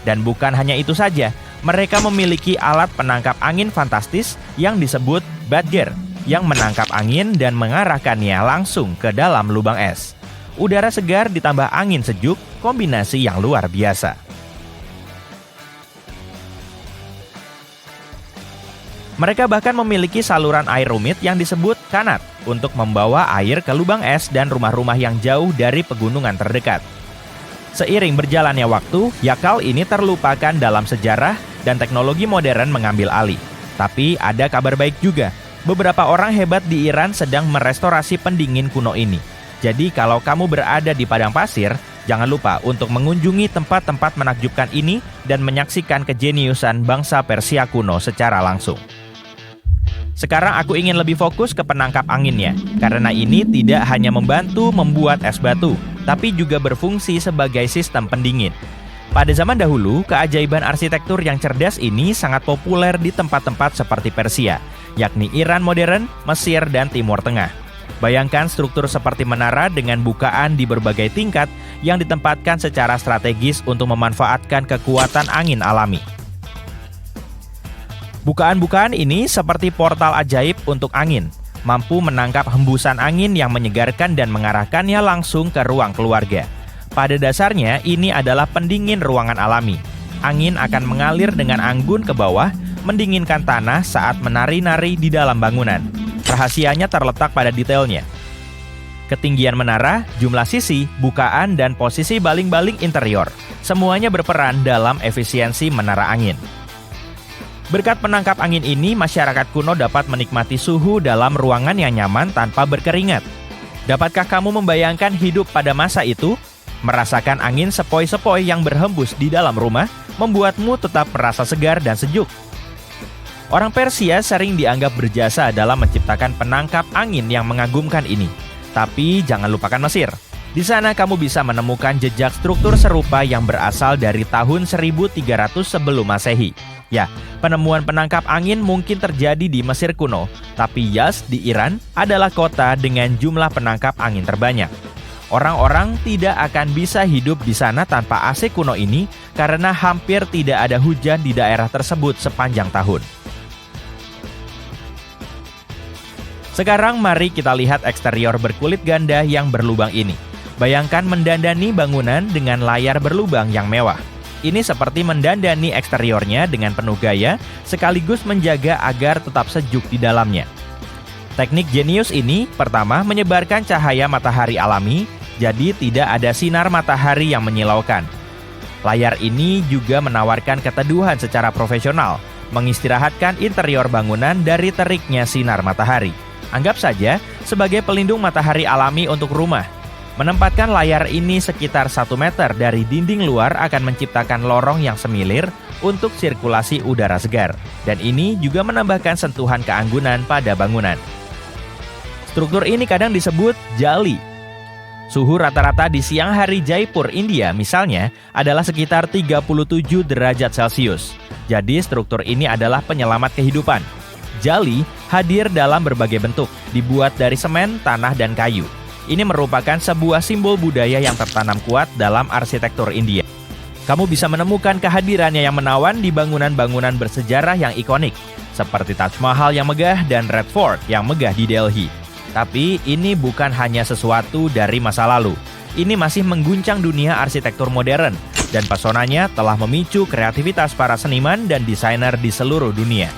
Dan bukan hanya itu saja, mereka memiliki alat penangkap angin fantastis yang disebut badger, yang menangkap angin dan mengarahkannya langsung ke dalam lubang es. Udara segar ditambah angin sejuk, kombinasi yang luar biasa. Mereka bahkan memiliki saluran air rumit yang disebut kanat untuk membawa air ke lubang es dan rumah-rumah yang jauh dari pegunungan terdekat. Seiring berjalannya waktu, yakal ini terlupakan dalam sejarah dan teknologi modern mengambil alih. Tapi ada kabar baik juga. Beberapa orang hebat di Iran sedang merestorasi pendingin kuno ini. Jadi kalau kamu berada di padang pasir, jangan lupa untuk mengunjungi tempat-tempat menakjubkan ini dan menyaksikan kejeniusan bangsa Persia kuno secara langsung. Sekarang aku ingin lebih fokus ke penangkap anginnya, karena ini tidak hanya membantu membuat es batu, tapi juga berfungsi sebagai sistem pendingin. Pada zaman dahulu, keajaiban arsitektur yang cerdas ini sangat populer di tempat-tempat seperti Persia, yakni Iran modern, Mesir, dan Timur Tengah. Bayangkan struktur seperti menara dengan bukaan di berbagai tingkat yang ditempatkan secara strategis untuk memanfaatkan kekuatan angin alami. Bukaan-bukaan ini seperti portal ajaib untuk angin, mampu menangkap hembusan angin yang menyegarkan dan mengarahkannya langsung ke ruang keluarga. Pada dasarnya, ini adalah pendingin ruangan alami. Angin akan mengalir dengan anggun ke bawah, mendinginkan tanah saat menari-nari di dalam bangunan. Rahasianya terletak pada detailnya. Ketinggian menara, jumlah sisi, bukaan, dan posisi baling-baling interior. Semuanya berperan dalam efisiensi menara angin. Berkat penangkap angin ini, masyarakat kuno dapat menikmati suhu dalam ruangan yang nyaman tanpa berkeringat. Dapatkah kamu membayangkan hidup pada masa itu? Merasakan angin sepoi-sepoi yang berhembus di dalam rumah, membuatmu tetap merasa segar dan sejuk. Orang Persia sering dianggap berjasa dalam menciptakan penangkap angin yang mengagumkan ini. Tapi jangan lupakan Mesir. Di sana kamu bisa menemukan jejak struktur serupa yang berasal dari tahun 1300 sebelum Masehi. Ya, penemuan penangkap angin mungkin terjadi di Mesir kuno, tapi Yazd di Iran adalah kota dengan jumlah penangkap angin terbanyak. Orang-orang tidak akan bisa hidup di sana tanpa AC kuno ini karena hampir tidak ada hujan di daerah tersebut sepanjang tahun. Sekarang mari kita lihat eksterior berkulit ganda yang berlubang ini. Bayangkan mendandani bangunan dengan layar berlubang yang mewah. Ini seperti mendandani eksteriornya dengan penuh gaya, sekaligus menjaga agar tetap sejuk di dalamnya. Teknik jenius ini, pertama, menyebarkan cahaya matahari alami, jadi tidak ada sinar matahari yang menyilaukan. Layar ini juga menawarkan keteduhan secara profesional, mengistirahatkan interior bangunan dari teriknya sinar matahari. Anggap saja sebagai pelindung matahari alami untuk rumah. Menempatkan layar ini sekitar 1 meter dari dinding luar akan menciptakan lorong yang semilir untuk sirkulasi udara segar. Dan ini juga menambahkan sentuhan keanggunan pada bangunan. Struktur ini kadang disebut jali. Suhu rata-rata di siang hari Jaipur, India misalnya, adalah sekitar 37 derajat Celcius. Jadi struktur ini adalah penyelamat kehidupan. Jali hadir dalam berbagai bentuk, dibuat dari semen, tanah, dan kayu. Ini merupakan sebuah simbol budaya yang tertanam kuat dalam arsitektur India. Kamu bisa menemukan kehadirannya yang menawan di bangunan-bangunan bersejarah yang ikonik, seperti Taj Mahal yang megah dan Red Fort yang megah di Delhi. Tapi ini bukan hanya sesuatu dari masa lalu. Ini masih mengguncang dunia arsitektur modern, dan pesonanya telah memicu kreativitas para seniman dan desainer di seluruh dunia.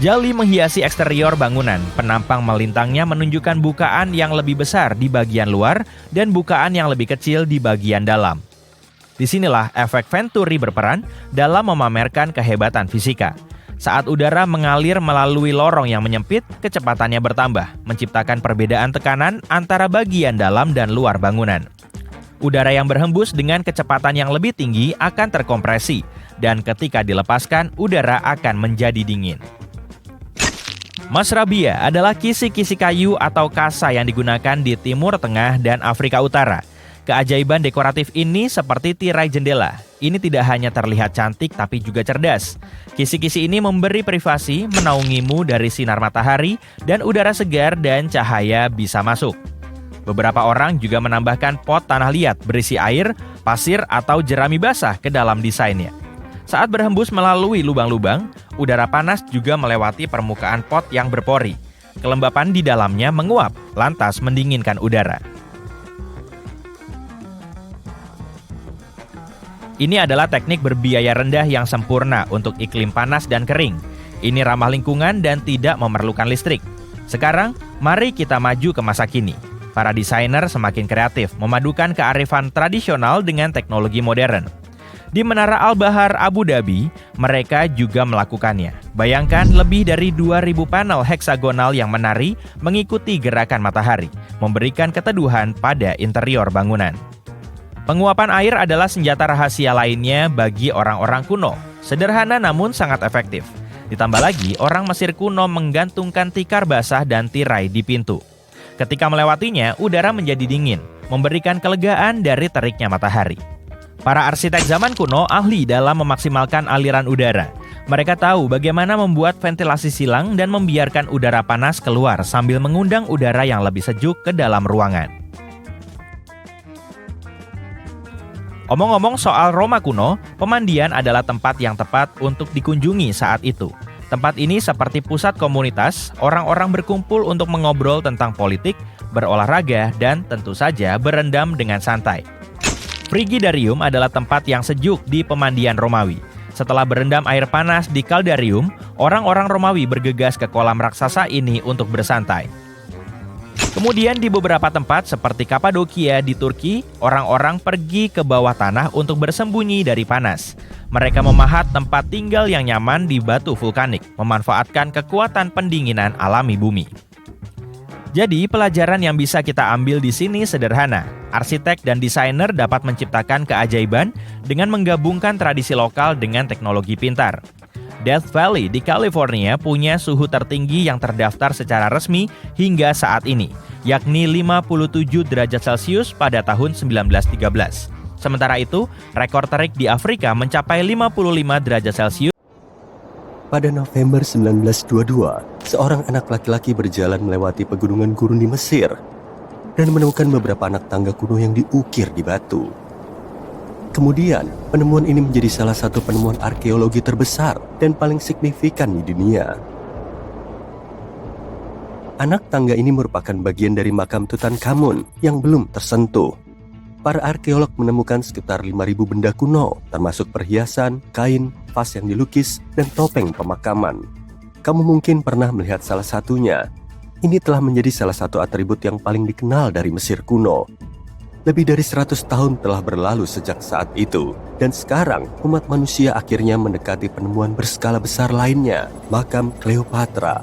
Jali menghiasi eksterior bangunan. Penampang melintangnya menunjukkan bukaan yang lebih besar di bagian luar dan bukaan yang lebih kecil di bagian dalam. Disinilah efek Venturi berperan dalam memamerkan kehebatan fisika. Saat udara mengalir melalui lorong yang menyempit, kecepatannya bertambah, menciptakan perbedaan tekanan antara bagian dalam dan luar bangunan. Udara yang berhembus dengan kecepatan yang lebih tinggi akan terkompresi, dan ketika dilepaskan, udara akan menjadi dingin. Masrabia adalah kisi-kisi kayu atau kasa yang digunakan di Timur Tengah dan Afrika Utara. Keajaiban dekoratif ini seperti tirai jendela. Ini tidak hanya terlihat cantik tapi juga cerdas. Kisi-kisi ini memberi privasi, menaungimu dari sinar matahari dan udara segar dan cahaya bisa masuk. Beberapa orang juga menambahkan pot tanah liat berisi air, pasir, atau jerami basah ke dalam desainnya. Saat berhembus melalui lubang-lubang, udara panas juga melewati permukaan pot yang berpori. Kelembapan di dalamnya menguap, lantas mendinginkan udara. Ini adalah teknik berbiaya rendah yang sempurna untuk iklim panas dan kering. Ini ramah lingkungan dan tidak memerlukan listrik. Sekarang, mari kita maju ke masa kini. Para desainer semakin kreatif, memadukan kearifan tradisional dengan teknologi modern. Di Menara Al-Bahar Abu Dhabi, mereka juga melakukannya. Bayangkan lebih dari 2.000 panel heksagonal yang menari mengikuti gerakan matahari, memberikan keteduhan pada interior bangunan. Penguapan air adalah senjata rahasia lainnya bagi orang-orang kuno. Sederhana namun sangat efektif. Ditambah lagi, orang Mesir kuno menggantungkan tikar basah dan tirai di pintu. Ketika melewatinya, udara menjadi dingin, memberikan kelegaan dari teriknya matahari. Para arsitek zaman kuno ahli dalam memaksimalkan aliran udara. Mereka tahu bagaimana membuat ventilasi silang dan membiarkan udara panas keluar sambil mengundang udara yang lebih sejuk ke dalam ruangan. Omong-omong soal Roma kuno, pemandian adalah tempat yang tepat untuk dikunjungi saat itu. Tempat ini seperti pusat komunitas, orang-orang berkumpul untuk mengobrol tentang politik, berolahraga, dan tentu saja berendam dengan santai. Frigidarium adalah tempat yang sejuk di pemandian Romawi. Setelah berendam air panas di Caldarium, orang-orang Romawi bergegas ke kolam raksasa ini untuk bersantai. Kemudian di beberapa tempat seperti Kapadokia di Turki, orang-orang pergi ke bawah tanah untuk bersembunyi dari panas. Mereka memahat tempat tinggal yang nyaman di batu vulkanik, memanfaatkan kekuatan pendinginan alami bumi. Jadi, pelajaran yang bisa kita ambil di sini sederhana. Arsitek dan desainer dapat menciptakan keajaiban dengan menggabungkan tradisi lokal dengan teknologi pintar. Death Valley di California punya suhu tertinggi yang terdaftar secara resmi hingga saat ini, yakni 57 derajat Celcius pada tahun 1913. Sementara itu, rekor terik di Afrika mencapai 55 derajat Celcius. Pada November 1922, seorang anak laki-laki berjalan melewati pegunungan gurun di Mesir dan menemukan beberapa anak tangga kuno yang diukir di batu. Kemudian, penemuan ini menjadi salah satu penemuan arkeologi terbesar dan paling signifikan di dunia. Anak tangga ini merupakan bagian dari makam Tutankhamun yang belum tersentuh. Para arkeolog menemukan sekitar 5.000 benda kuno, termasuk perhiasan, kain, vas yang dilukis, dan topeng pemakaman. Kamu mungkin pernah melihat salah satunya. Ini telah menjadi salah satu atribut yang paling dikenal dari Mesir kuno. Lebih dari 100 tahun telah berlalu sejak saat itu, dan sekarang umat manusia akhirnya mendekati penemuan berskala besar lainnya, makam Cleopatra.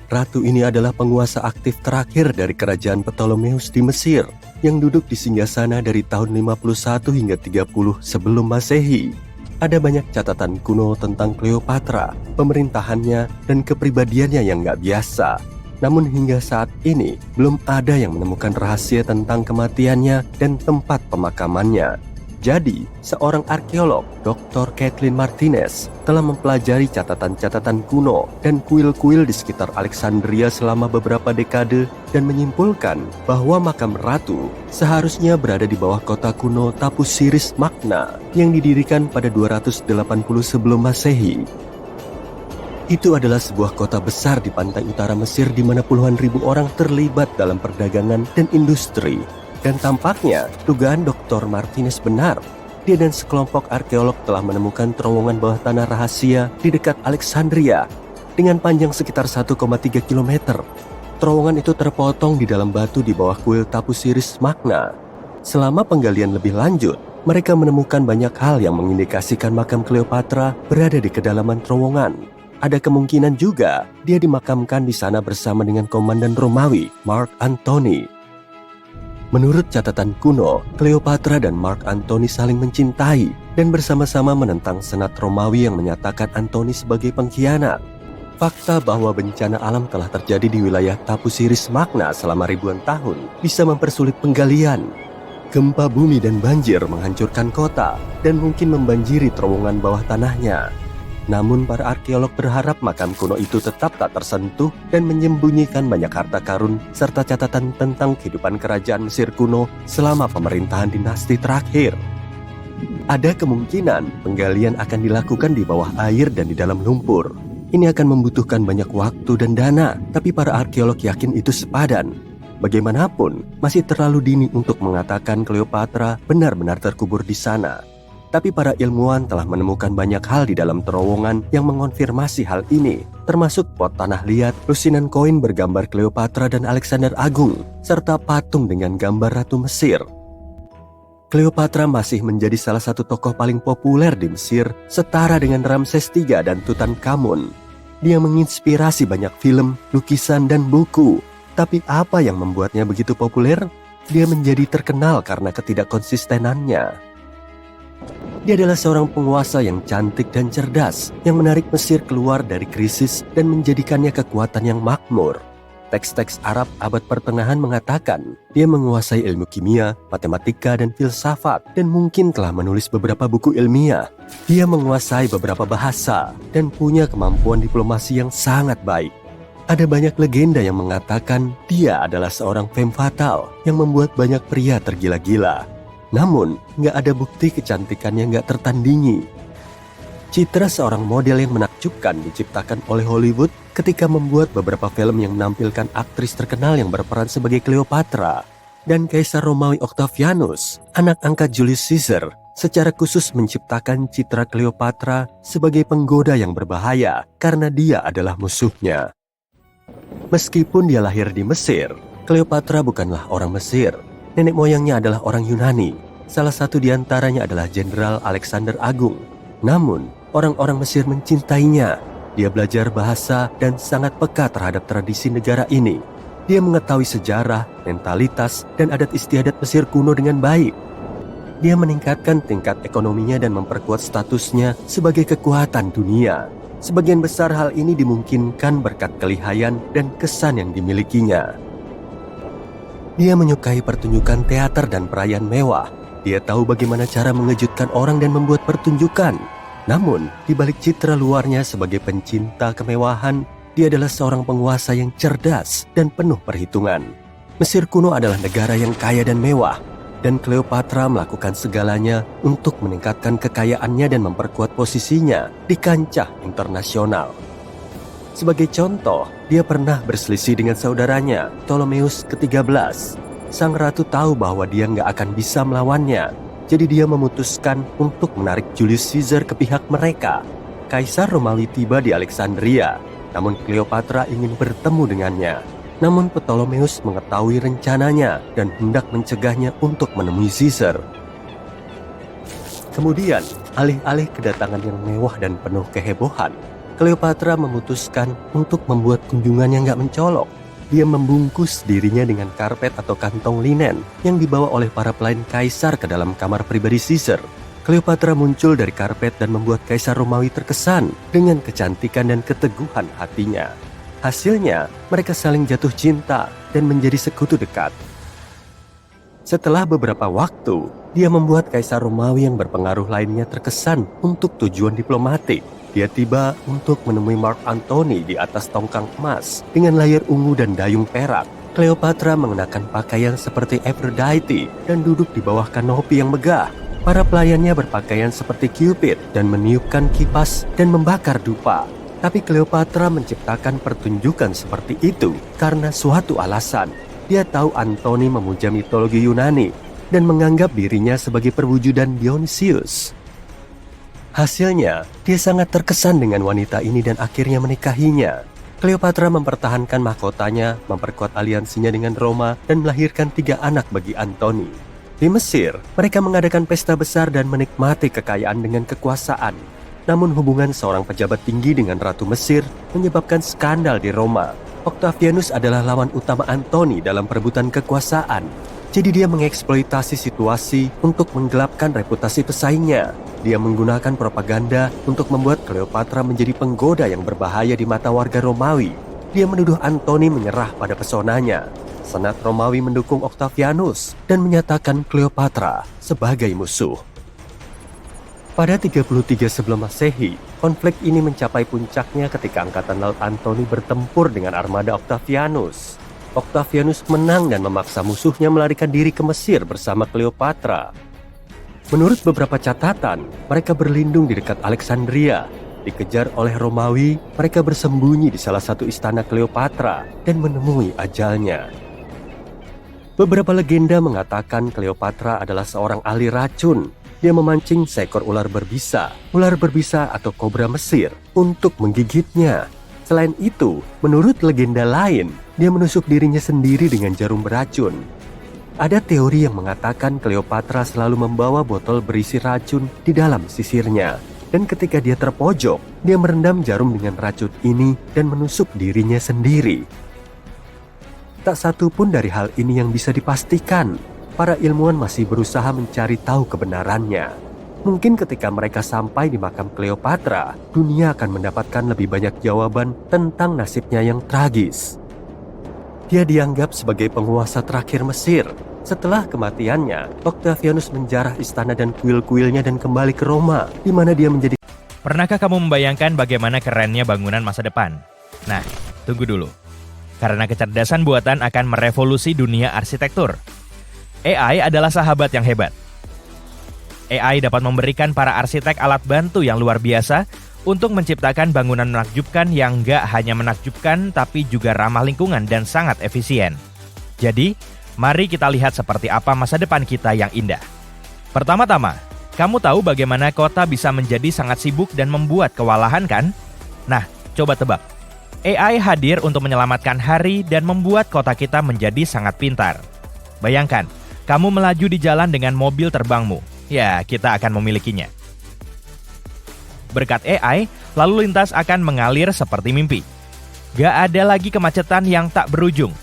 Ratu ini adalah penguasa aktif terakhir dari kerajaan Ptolemeus di Mesir, yang duduk di singgasana dari tahun 51 hingga 30 sebelum Masehi. Ada banyak catatan kuno tentang Cleopatra, pemerintahannya, dan kepribadiannya yang gak biasa. Namun hingga saat ini, belum ada yang menemukan rahasia tentang kematiannya dan tempat pemakamannya. Jadi, seorang arkeolog, Dr. Kathleen Martinez, telah mempelajari catatan-catatan kuno dan kuil-kuil di sekitar Alexandria selama beberapa dekade dan menyimpulkan bahwa makam ratu seharusnya berada di bawah kota kuno Tapusiris Magna yang didirikan pada 280 sebelum Masehi. Itu adalah sebuah kota besar di pantai utara Mesir di mana puluhan ribu orang terlibat dalam perdagangan dan industri. Dan tampaknya, dugaan Dr. Martinez benar. Dia dan sekelompok arkeolog telah menemukan terowongan bawah tanah rahasia di dekat Alexandria dengan panjang sekitar 1,3 km. Terowongan itu terpotong di dalam batu di bawah kuil Tapusiris Magna. Selama penggalian lebih lanjut, mereka menemukan banyak hal yang mengindikasikan makam Cleopatra berada di kedalaman terowongan. Ada kemungkinan juga dia dimakamkan di sana bersama dengan komandan Romawi, Mark Antony. Menurut catatan kuno, Cleopatra dan Mark Antony saling mencintai dan bersama-sama menentang Senat Romawi yang menyatakan Antony sebagai pengkhianat. Fakta bahwa bencana alam telah terjadi di wilayah Tapusiris Magna selama ribuan tahun bisa mempersulit penggalian. Gempa bumi dan banjir menghancurkan kota dan mungkin membanjiri terowongan bawah tanahnya. Namun para arkeolog berharap makam kuno itu tetap tak tersentuh dan menyembunyikan banyak harta karun serta catatan tentang kehidupan kerajaan Mesir kuno selama pemerintahan dinasti terakhir. Ada kemungkinan penggalian akan dilakukan di bawah air dan di dalam lumpur. Ini akan membutuhkan banyak waktu dan dana, tapi para arkeolog yakin itu sepadan. Bagaimanapun, masih terlalu dini untuk mengatakan Cleopatra benar-benar terkubur di sana. Tapi para ilmuwan telah menemukan banyak hal di dalam terowongan yang mengonfirmasi hal ini, termasuk pot tanah liat, lusinan koin bergambar Cleopatra dan Alexander Agung, serta patung dengan gambar Ratu Mesir. Cleopatra masih menjadi salah satu tokoh paling populer di Mesir, setara dengan Ramses III dan Tutankhamun. Dia menginspirasi banyak film, lukisan, dan buku. Tapi apa yang membuatnya begitu populer? Dia menjadi terkenal karena ketidakkonsistenannya. Dia adalah seorang penguasa yang cantik dan cerdas, yang menarik Mesir keluar dari krisis dan menjadikannya kekuatan yang makmur. Teks-teks Arab abad pertengahan mengatakan dia menguasai ilmu kimia, matematika, dan filsafat, dan mungkin telah menulis beberapa buku ilmiah. Dia menguasai beberapa bahasa dan punya kemampuan diplomasi yang sangat baik. Ada banyak legenda yang mengatakan dia adalah seorang femme fatale yang membuat banyak pria tergila-gila. Namun, nggak ada bukti kecantikannya nggak tertandingi. Citra seorang model yang menakjubkan diciptakan oleh Hollywood ketika membuat beberapa film yang menampilkan aktris terkenal yang berperan sebagai Cleopatra. Dan Kaisar Romawi Octavianus, anak angkat Julius Caesar, secara khusus menciptakan citra Cleopatra sebagai penggoda yang berbahaya karena dia adalah musuhnya. Meskipun dia lahir di Mesir, Cleopatra bukanlah orang Mesir. Nenek moyangnya adalah orang Yunani. Salah satu di antaranya adalah Jenderal Alexander Agung. Namun, orang-orang Mesir mencintainya. Dia belajar bahasa dan sangat peka terhadap tradisi negara ini. Dia mengetahui sejarah, mentalitas, dan adat istiadat Mesir kuno dengan baik. Dia meningkatkan tingkat ekonominya dan memperkuat statusnya sebagai kekuatan dunia. Sebagian besar hal ini dimungkinkan berkat kelihayan dan kesan yang dimilikinya. Dia menyukai pertunjukan teater dan perayaan mewah. Dia tahu bagaimana cara mengejutkan orang dan membuat pertunjukan. Namun, di balik citra luarnya sebagai pencinta kemewahan, dia adalah seorang penguasa yang cerdas dan penuh perhitungan. Mesir kuno adalah negara yang kaya dan mewah, dan Cleopatra melakukan segalanya untuk meningkatkan kekayaannya dan memperkuat posisinya di kancah internasional. Sebagai contoh, dia pernah berselisih dengan saudaranya, Ptolemeus ke-13. Sang ratu tahu bahwa dia nggak akan bisa melawannya, jadi dia memutuskan untuk menarik Julius Caesar ke pihak mereka. Kaisar Romawi tiba di Alexandria, namun Cleopatra ingin bertemu dengannya. Namun Ptolemeus mengetahui rencananya dan hendak mencegahnya untuk menemui Caesar. Kemudian, alih-alih kedatangan yang mewah dan penuh kehebohan, Cleopatra memutuskan untuk membuat kunjungan yang gak mencolok. Dia membungkus dirinya dengan karpet atau kantong linen yang dibawa oleh para pelayan kaisar ke dalam kamar pribadi Caesar. Cleopatra muncul dari karpet dan membuat Kaisar Romawi terkesan dengan kecantikan dan keteguhan hatinya. Hasilnya, mereka saling jatuh cinta dan menjadi sekutu dekat. Setelah beberapa waktu, dia membuat Kaisar Romawi yang berpengaruh lainnya terkesan untuk tujuan diplomatik. Dia tiba untuk menemui Mark Antony di atas tongkang emas dengan layar ungu dan dayung perak. Cleopatra mengenakan pakaian seperti Aphrodite dan duduk di bawah kanopi yang megah. Para pelayannya berpakaian seperti Cupid dan meniupkan kipas dan membakar dupa. Tapi Cleopatra menciptakan pertunjukan seperti itu karena suatu alasan. Dia tahu Antony memuja mitologi Yunani dan menganggap dirinya sebagai perwujudan Dionysius. Hasilnya, dia sangat terkesan dengan wanita ini dan akhirnya menikahinya. Cleopatra mempertahankan mahkotanya, memperkuat aliansinya dengan Roma, dan melahirkan 3 anak bagi Antony. Di Mesir, mereka mengadakan pesta besar dan menikmati kekayaan dengan kekuasaan. Namun hubungan seorang pejabat tinggi dengan Ratu Mesir menyebabkan skandal di Roma. Octavianus adalah lawan utama Antony dalam perebutan kekuasaan. Jadi dia mengeksploitasi situasi untuk menggelapkan reputasi pesaingnya. Dia menggunakan propaganda untuk membuat Cleopatra menjadi penggoda yang berbahaya di mata warga Romawi. Dia menuduh Antony menyerah pada pesonanya. Senat Romawi mendukung Octavianus dan menyatakan Cleopatra sebagai musuh. Pada 33 sebelum Masehi, konflik ini mencapai puncaknya ketika Angkatan Laut Antony bertempur dengan armada Octavianus. Octavianus menang dan memaksa musuhnya melarikan diri ke Mesir bersama Cleopatra. Menurut beberapa catatan, mereka berlindung di dekat Alexandria. Dikejar oleh Romawi, mereka bersembunyi di salah satu istana Cleopatra dan menemui ajalnya. Beberapa legenda mengatakan Cleopatra adalah seorang ahli racun. Dia memancing seekor ular berbisa atau kobra Mesir untuk menggigitnya. Selain itu, menurut legenda lain, dia menusuk dirinya sendiri dengan jarum beracun. Ada teori yang mengatakan Cleopatra selalu membawa botol berisi racun di dalam sisirnya. Dan ketika dia terpojok, dia merendam jarum dengan racun ini dan menusuk dirinya sendiri. Tak satu pun dari hal ini yang bisa dipastikan. Para ilmuwan masih berusaha mencari tahu kebenarannya. Mungkin ketika mereka sampai di makam Cleopatra, dunia akan mendapatkan lebih banyak jawaban tentang nasibnya yang tragis. Dia dianggap sebagai penguasa terakhir Mesir. Setelah kematiannya, Octavianus menjarah istana dan kuil-kuilnya dan kembali ke Roma, di mana dia menjadi... Pernahkah kamu membayangkan bagaimana kerennya bangunan masa depan? Nah, tunggu dulu. Karena kecerdasan buatan akan merevolusi dunia arsitektur. AI adalah sahabat yang hebat. AI dapat memberikan para arsitek alat bantu yang luar biasa untuk menciptakan bangunan menakjubkan yang nggak hanya menakjubkan tapi juga ramah lingkungan dan sangat efisien. Jadi, mari kita lihat seperti apa masa depan kita yang indah. Pertama-tama, kamu tahu bagaimana kota bisa menjadi sangat sibuk dan membuat kewalahan kan? Nah, coba tebak. AI hadir untuk menyelamatkan hari dan membuat kota kita menjadi sangat pintar. Bayangkan, kamu melaju di jalan dengan mobil terbangmu. Ya, kita akan memilikinya. Berkat AI, lalu lintas akan mengalir seperti mimpi. Gak ada lagi kemacetan yang tak berujung.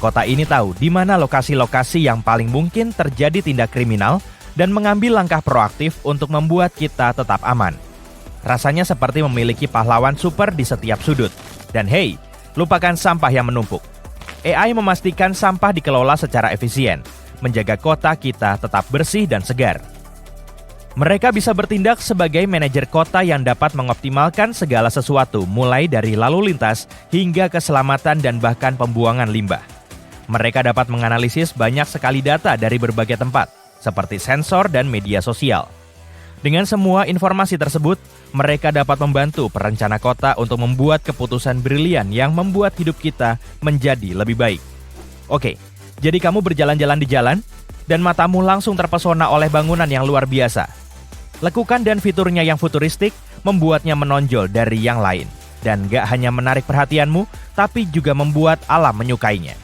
kota ini tahu di mana lokasi-lokasi yang paling mungkin terjadi tindak kriminal dan mengambil langkah proaktif untuk membuat kita tetap aman. Rasanya seperti memiliki pahlawan super di setiap sudut. Dan hey, lupakan sampah yang menumpuk. AI memastikan sampah dikelola secara efisien, menjaga kota kita tetap bersih dan segar. Mereka bisa bertindak sebagai manajer kota yang dapat mengoptimalkan segala sesuatu, mulai dari lalu lintas hingga keselamatan dan bahkan pembuangan limbah. Mereka dapat menganalisis banyak sekali data dari berbagai tempat, seperti sensor dan media sosial. Dengan semua informasi tersebut, mereka dapat membantu perencana kota untuk membuat keputusan brilian yang membuat hidup kita menjadi lebih baik. Oke, jadi kamu berjalan-jalan di jalan, dan matamu langsung terpesona oleh bangunan yang luar biasa. Lekukan dan fiturnya yang futuristik membuatnya menonjol dari yang lain. Dan gak hanya menarik perhatianmu, tapi juga membuat alam menyukainya.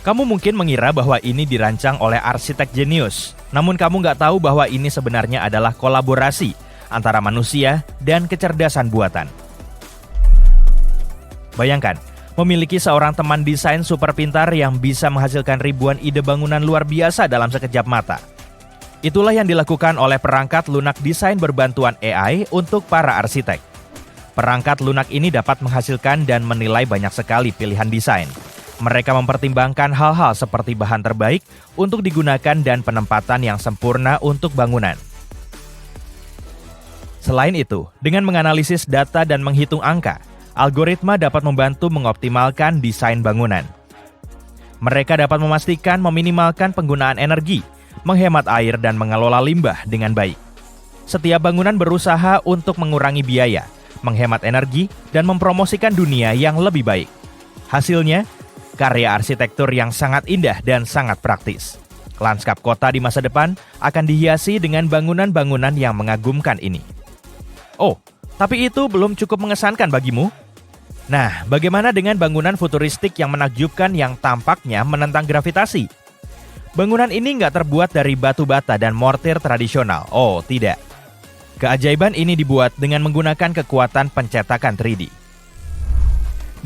Kamu mungkin mengira bahwa ini dirancang oleh arsitek jenius, namun kamu nggak tahu bahwa ini sebenarnya adalah kolaborasi antara manusia dan kecerdasan buatan. Bayangkan, memiliki seorang teman desain super pintar yang bisa menghasilkan ribuan ide bangunan luar biasa dalam sekejap mata. Itulah yang dilakukan oleh perangkat lunak desain berbantuan AI untuk para arsitek. Perangkat lunak ini dapat menghasilkan dan menilai banyak sekali pilihan desain. Mereka mempertimbangkan hal-hal seperti bahan terbaik untuk digunakan dan penempatan yang sempurna untuk bangunan. Selain itu, dengan menganalisis data dan menghitung angka, algoritma dapat membantu mengoptimalkan desain bangunan. Mereka dapat memastikan meminimalkan penggunaan energi, menghemat air dan mengelola limbah dengan baik. Setiap bangunan berusaha untuk mengurangi biaya, menghemat energi, dan mempromosikan dunia yang lebih baik. Hasilnya, karya arsitektur yang sangat indah dan sangat praktis. Lanskap kota di masa depan akan dihiasi dengan bangunan-bangunan yang mengagumkan ini. Oh, tapi itu belum cukup mengesankan bagimu? Nah, bagaimana dengan bangunan futuristik yang menakjubkan yang tampaknya menentang gravitasi? Bangunan ini nggak terbuat dari batu bata dan mortir tradisional. Oh, tidak. Keajaiban ini dibuat dengan menggunakan kekuatan pencetakan 3D.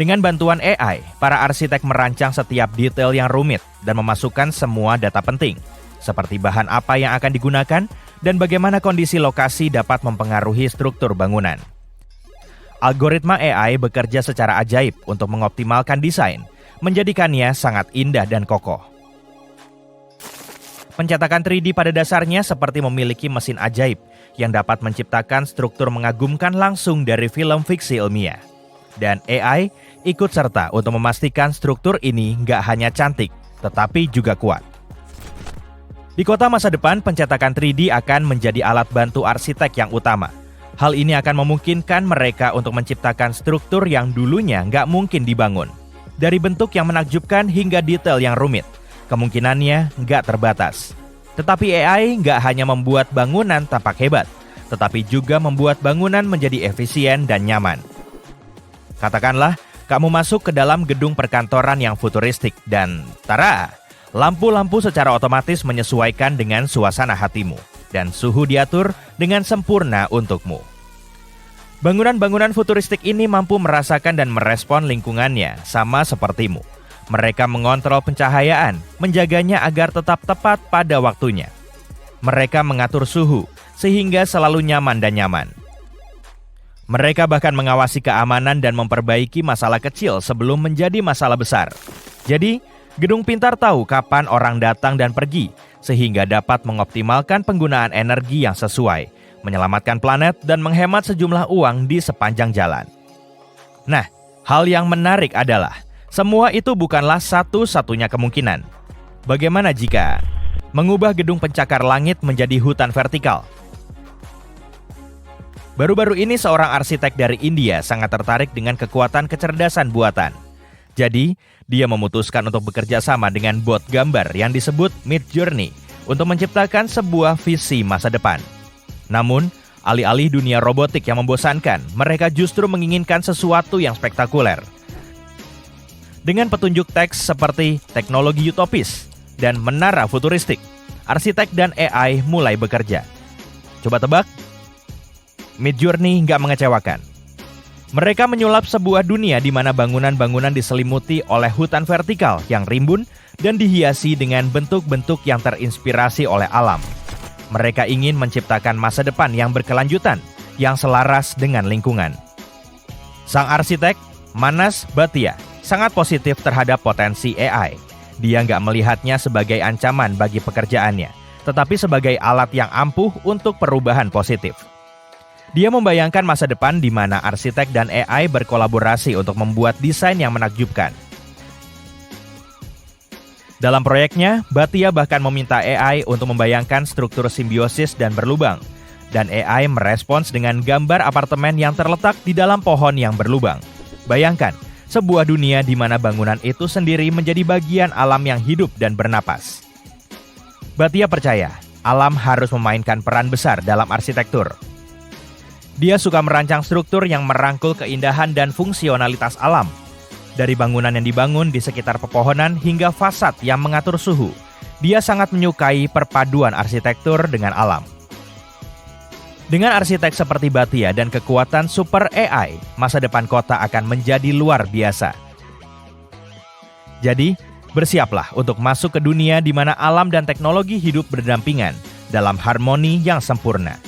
Dengan bantuan AI, para arsitek merancang setiap detail yang rumit dan memasukkan semua data penting, seperti bahan apa yang akan digunakan dan bagaimana kondisi lokasi dapat mempengaruhi struktur bangunan. Algoritma AI bekerja secara ajaib untuk mengoptimalkan desain, menjadikannya sangat indah dan kokoh. Pencetakan 3D pada dasarnya seperti memiliki mesin ajaib yang dapat menciptakan struktur mengagumkan langsung dari film fiksi ilmiah. Dan AI ikut serta untuk memastikan struktur ini nggak hanya cantik, tetapi juga kuat. Di kota masa depan, pencetakan 3D akan menjadi alat bantu arsitek yang utama. Hal ini akan memungkinkan mereka untuk menciptakan struktur yang dulunya nggak mungkin dibangun. Dari bentuk yang menakjubkan hingga detail yang rumit, kemungkinannya nggak terbatas. Tetapi AI nggak hanya membuat bangunan tampak hebat, tetapi juga membuat bangunan menjadi efisien dan nyaman. Katakanlah, kamu masuk ke dalam gedung perkantoran yang futuristik dan tara, lampu-lampu secara otomatis menyesuaikan dengan suasana hatimu dan suhu diatur dengan sempurna untukmu. Bangunan-bangunan futuristik ini mampu merasakan dan merespon lingkungannya sama sepertimu. Mereka mengontrol pencahayaan, menjaganya agar tetap tepat pada waktunya. Mereka mengatur suhu sehingga selalu nyaman dan nyaman. Mereka bahkan mengawasi keamanan dan memperbaiki masalah kecil sebelum menjadi masalah besar. Jadi, gedung pintar tahu kapan orang datang dan pergi, sehingga dapat mengoptimalkan penggunaan energi yang sesuai, menyelamatkan planet dan menghemat sejumlah uang di sepanjang jalan. Nah, hal yang menarik adalah, semua itu bukanlah satu-satunya kemungkinan. Bagaimana jika mengubah gedung pencakar langit menjadi hutan vertikal? Baru-baru ini seorang arsitek dari India sangat tertarik dengan kekuatan kecerdasan buatan. Jadi, dia memutuskan untuk bekerja sama dengan bot gambar yang disebut Midjourney untuk menciptakan sebuah visi masa depan. Namun, alih-alih dunia robotik yang membosankan, mereka justru menginginkan sesuatu yang spektakuler. Dengan petunjuk teks seperti teknologi utopis dan menara futuristik, arsitek dan AI mulai bekerja. Coba tebak? Midjourney nggak mengecewakan. Mereka menyulap sebuah dunia di mana bangunan-bangunan diselimuti oleh hutan vertikal yang rimbun dan dihiasi dengan bentuk-bentuk yang terinspirasi oleh alam. Mereka ingin menciptakan masa depan yang berkelanjutan, yang selaras dengan lingkungan. Sang arsitek, Manas Bhatia, sangat positif terhadap potensi AI. Dia nggak melihatnya sebagai ancaman bagi pekerjaannya, tetapi sebagai alat yang ampuh untuk perubahan positif. Dia membayangkan masa depan di mana arsitek dan AI berkolaborasi untuk membuat desain yang menakjubkan. Dalam proyeknya, Bhatia bahkan meminta AI untuk membayangkan struktur simbiosis dan berlubang, dan AI merespons dengan gambar apartemen yang terletak di dalam pohon yang berlubang. Bayangkan, sebuah dunia di mana bangunan itu sendiri menjadi bagian alam yang hidup dan bernapas. Bhatia percaya, alam harus memainkan peran besar dalam arsitektur. Dia suka merancang struktur yang merangkul keindahan dan fungsionalitas alam. Dari bangunan yang dibangun di sekitar pepohonan hingga fasad yang mengatur suhu, dia sangat menyukai perpaduan arsitektur dengan alam. Dengan arsitek seperti Bhatia dan kekuatan super AI, masa depan kota akan menjadi luar biasa. Jadi, bersiaplah untuk masuk ke dunia di mana alam dan teknologi hidup berdampingan dalam harmoni yang sempurna.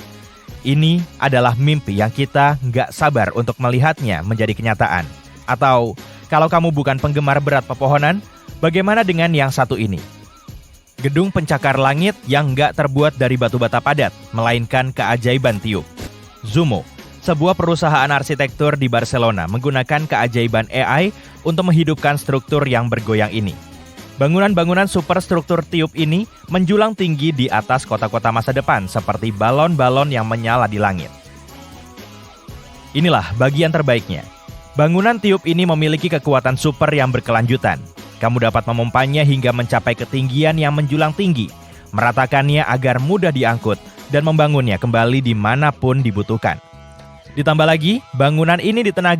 Ini adalah mimpi yang kita nggak sabar untuk melihatnya menjadi kenyataan. Atau, kalau kamu bukan penggemar berat pepohonan, bagaimana dengan yang satu ini? Gedung pencakar langit yang nggak terbuat dari batu bata padat, melainkan keajaiban tiup. Zumo, sebuah perusahaan arsitektur di Barcelona menggunakan keajaiban AI untuk menghidupkan struktur yang bergoyang ini. Bangunan-bangunan superstruktur tiup ini menjulang tinggi di atas kota-kota masa depan seperti balon-balon yang menyala di langit. Inilah bagian terbaiknya. Bangunan tiup ini memiliki kekuatan super yang berkelanjutan. Kamu dapat memompanya hingga mencapai ketinggian yang menjulang tinggi, meratakannya agar mudah diangkut, dan membangunnya kembali dimanapun dibutuhkan. Ditambah lagi, bangunan ini ditenagai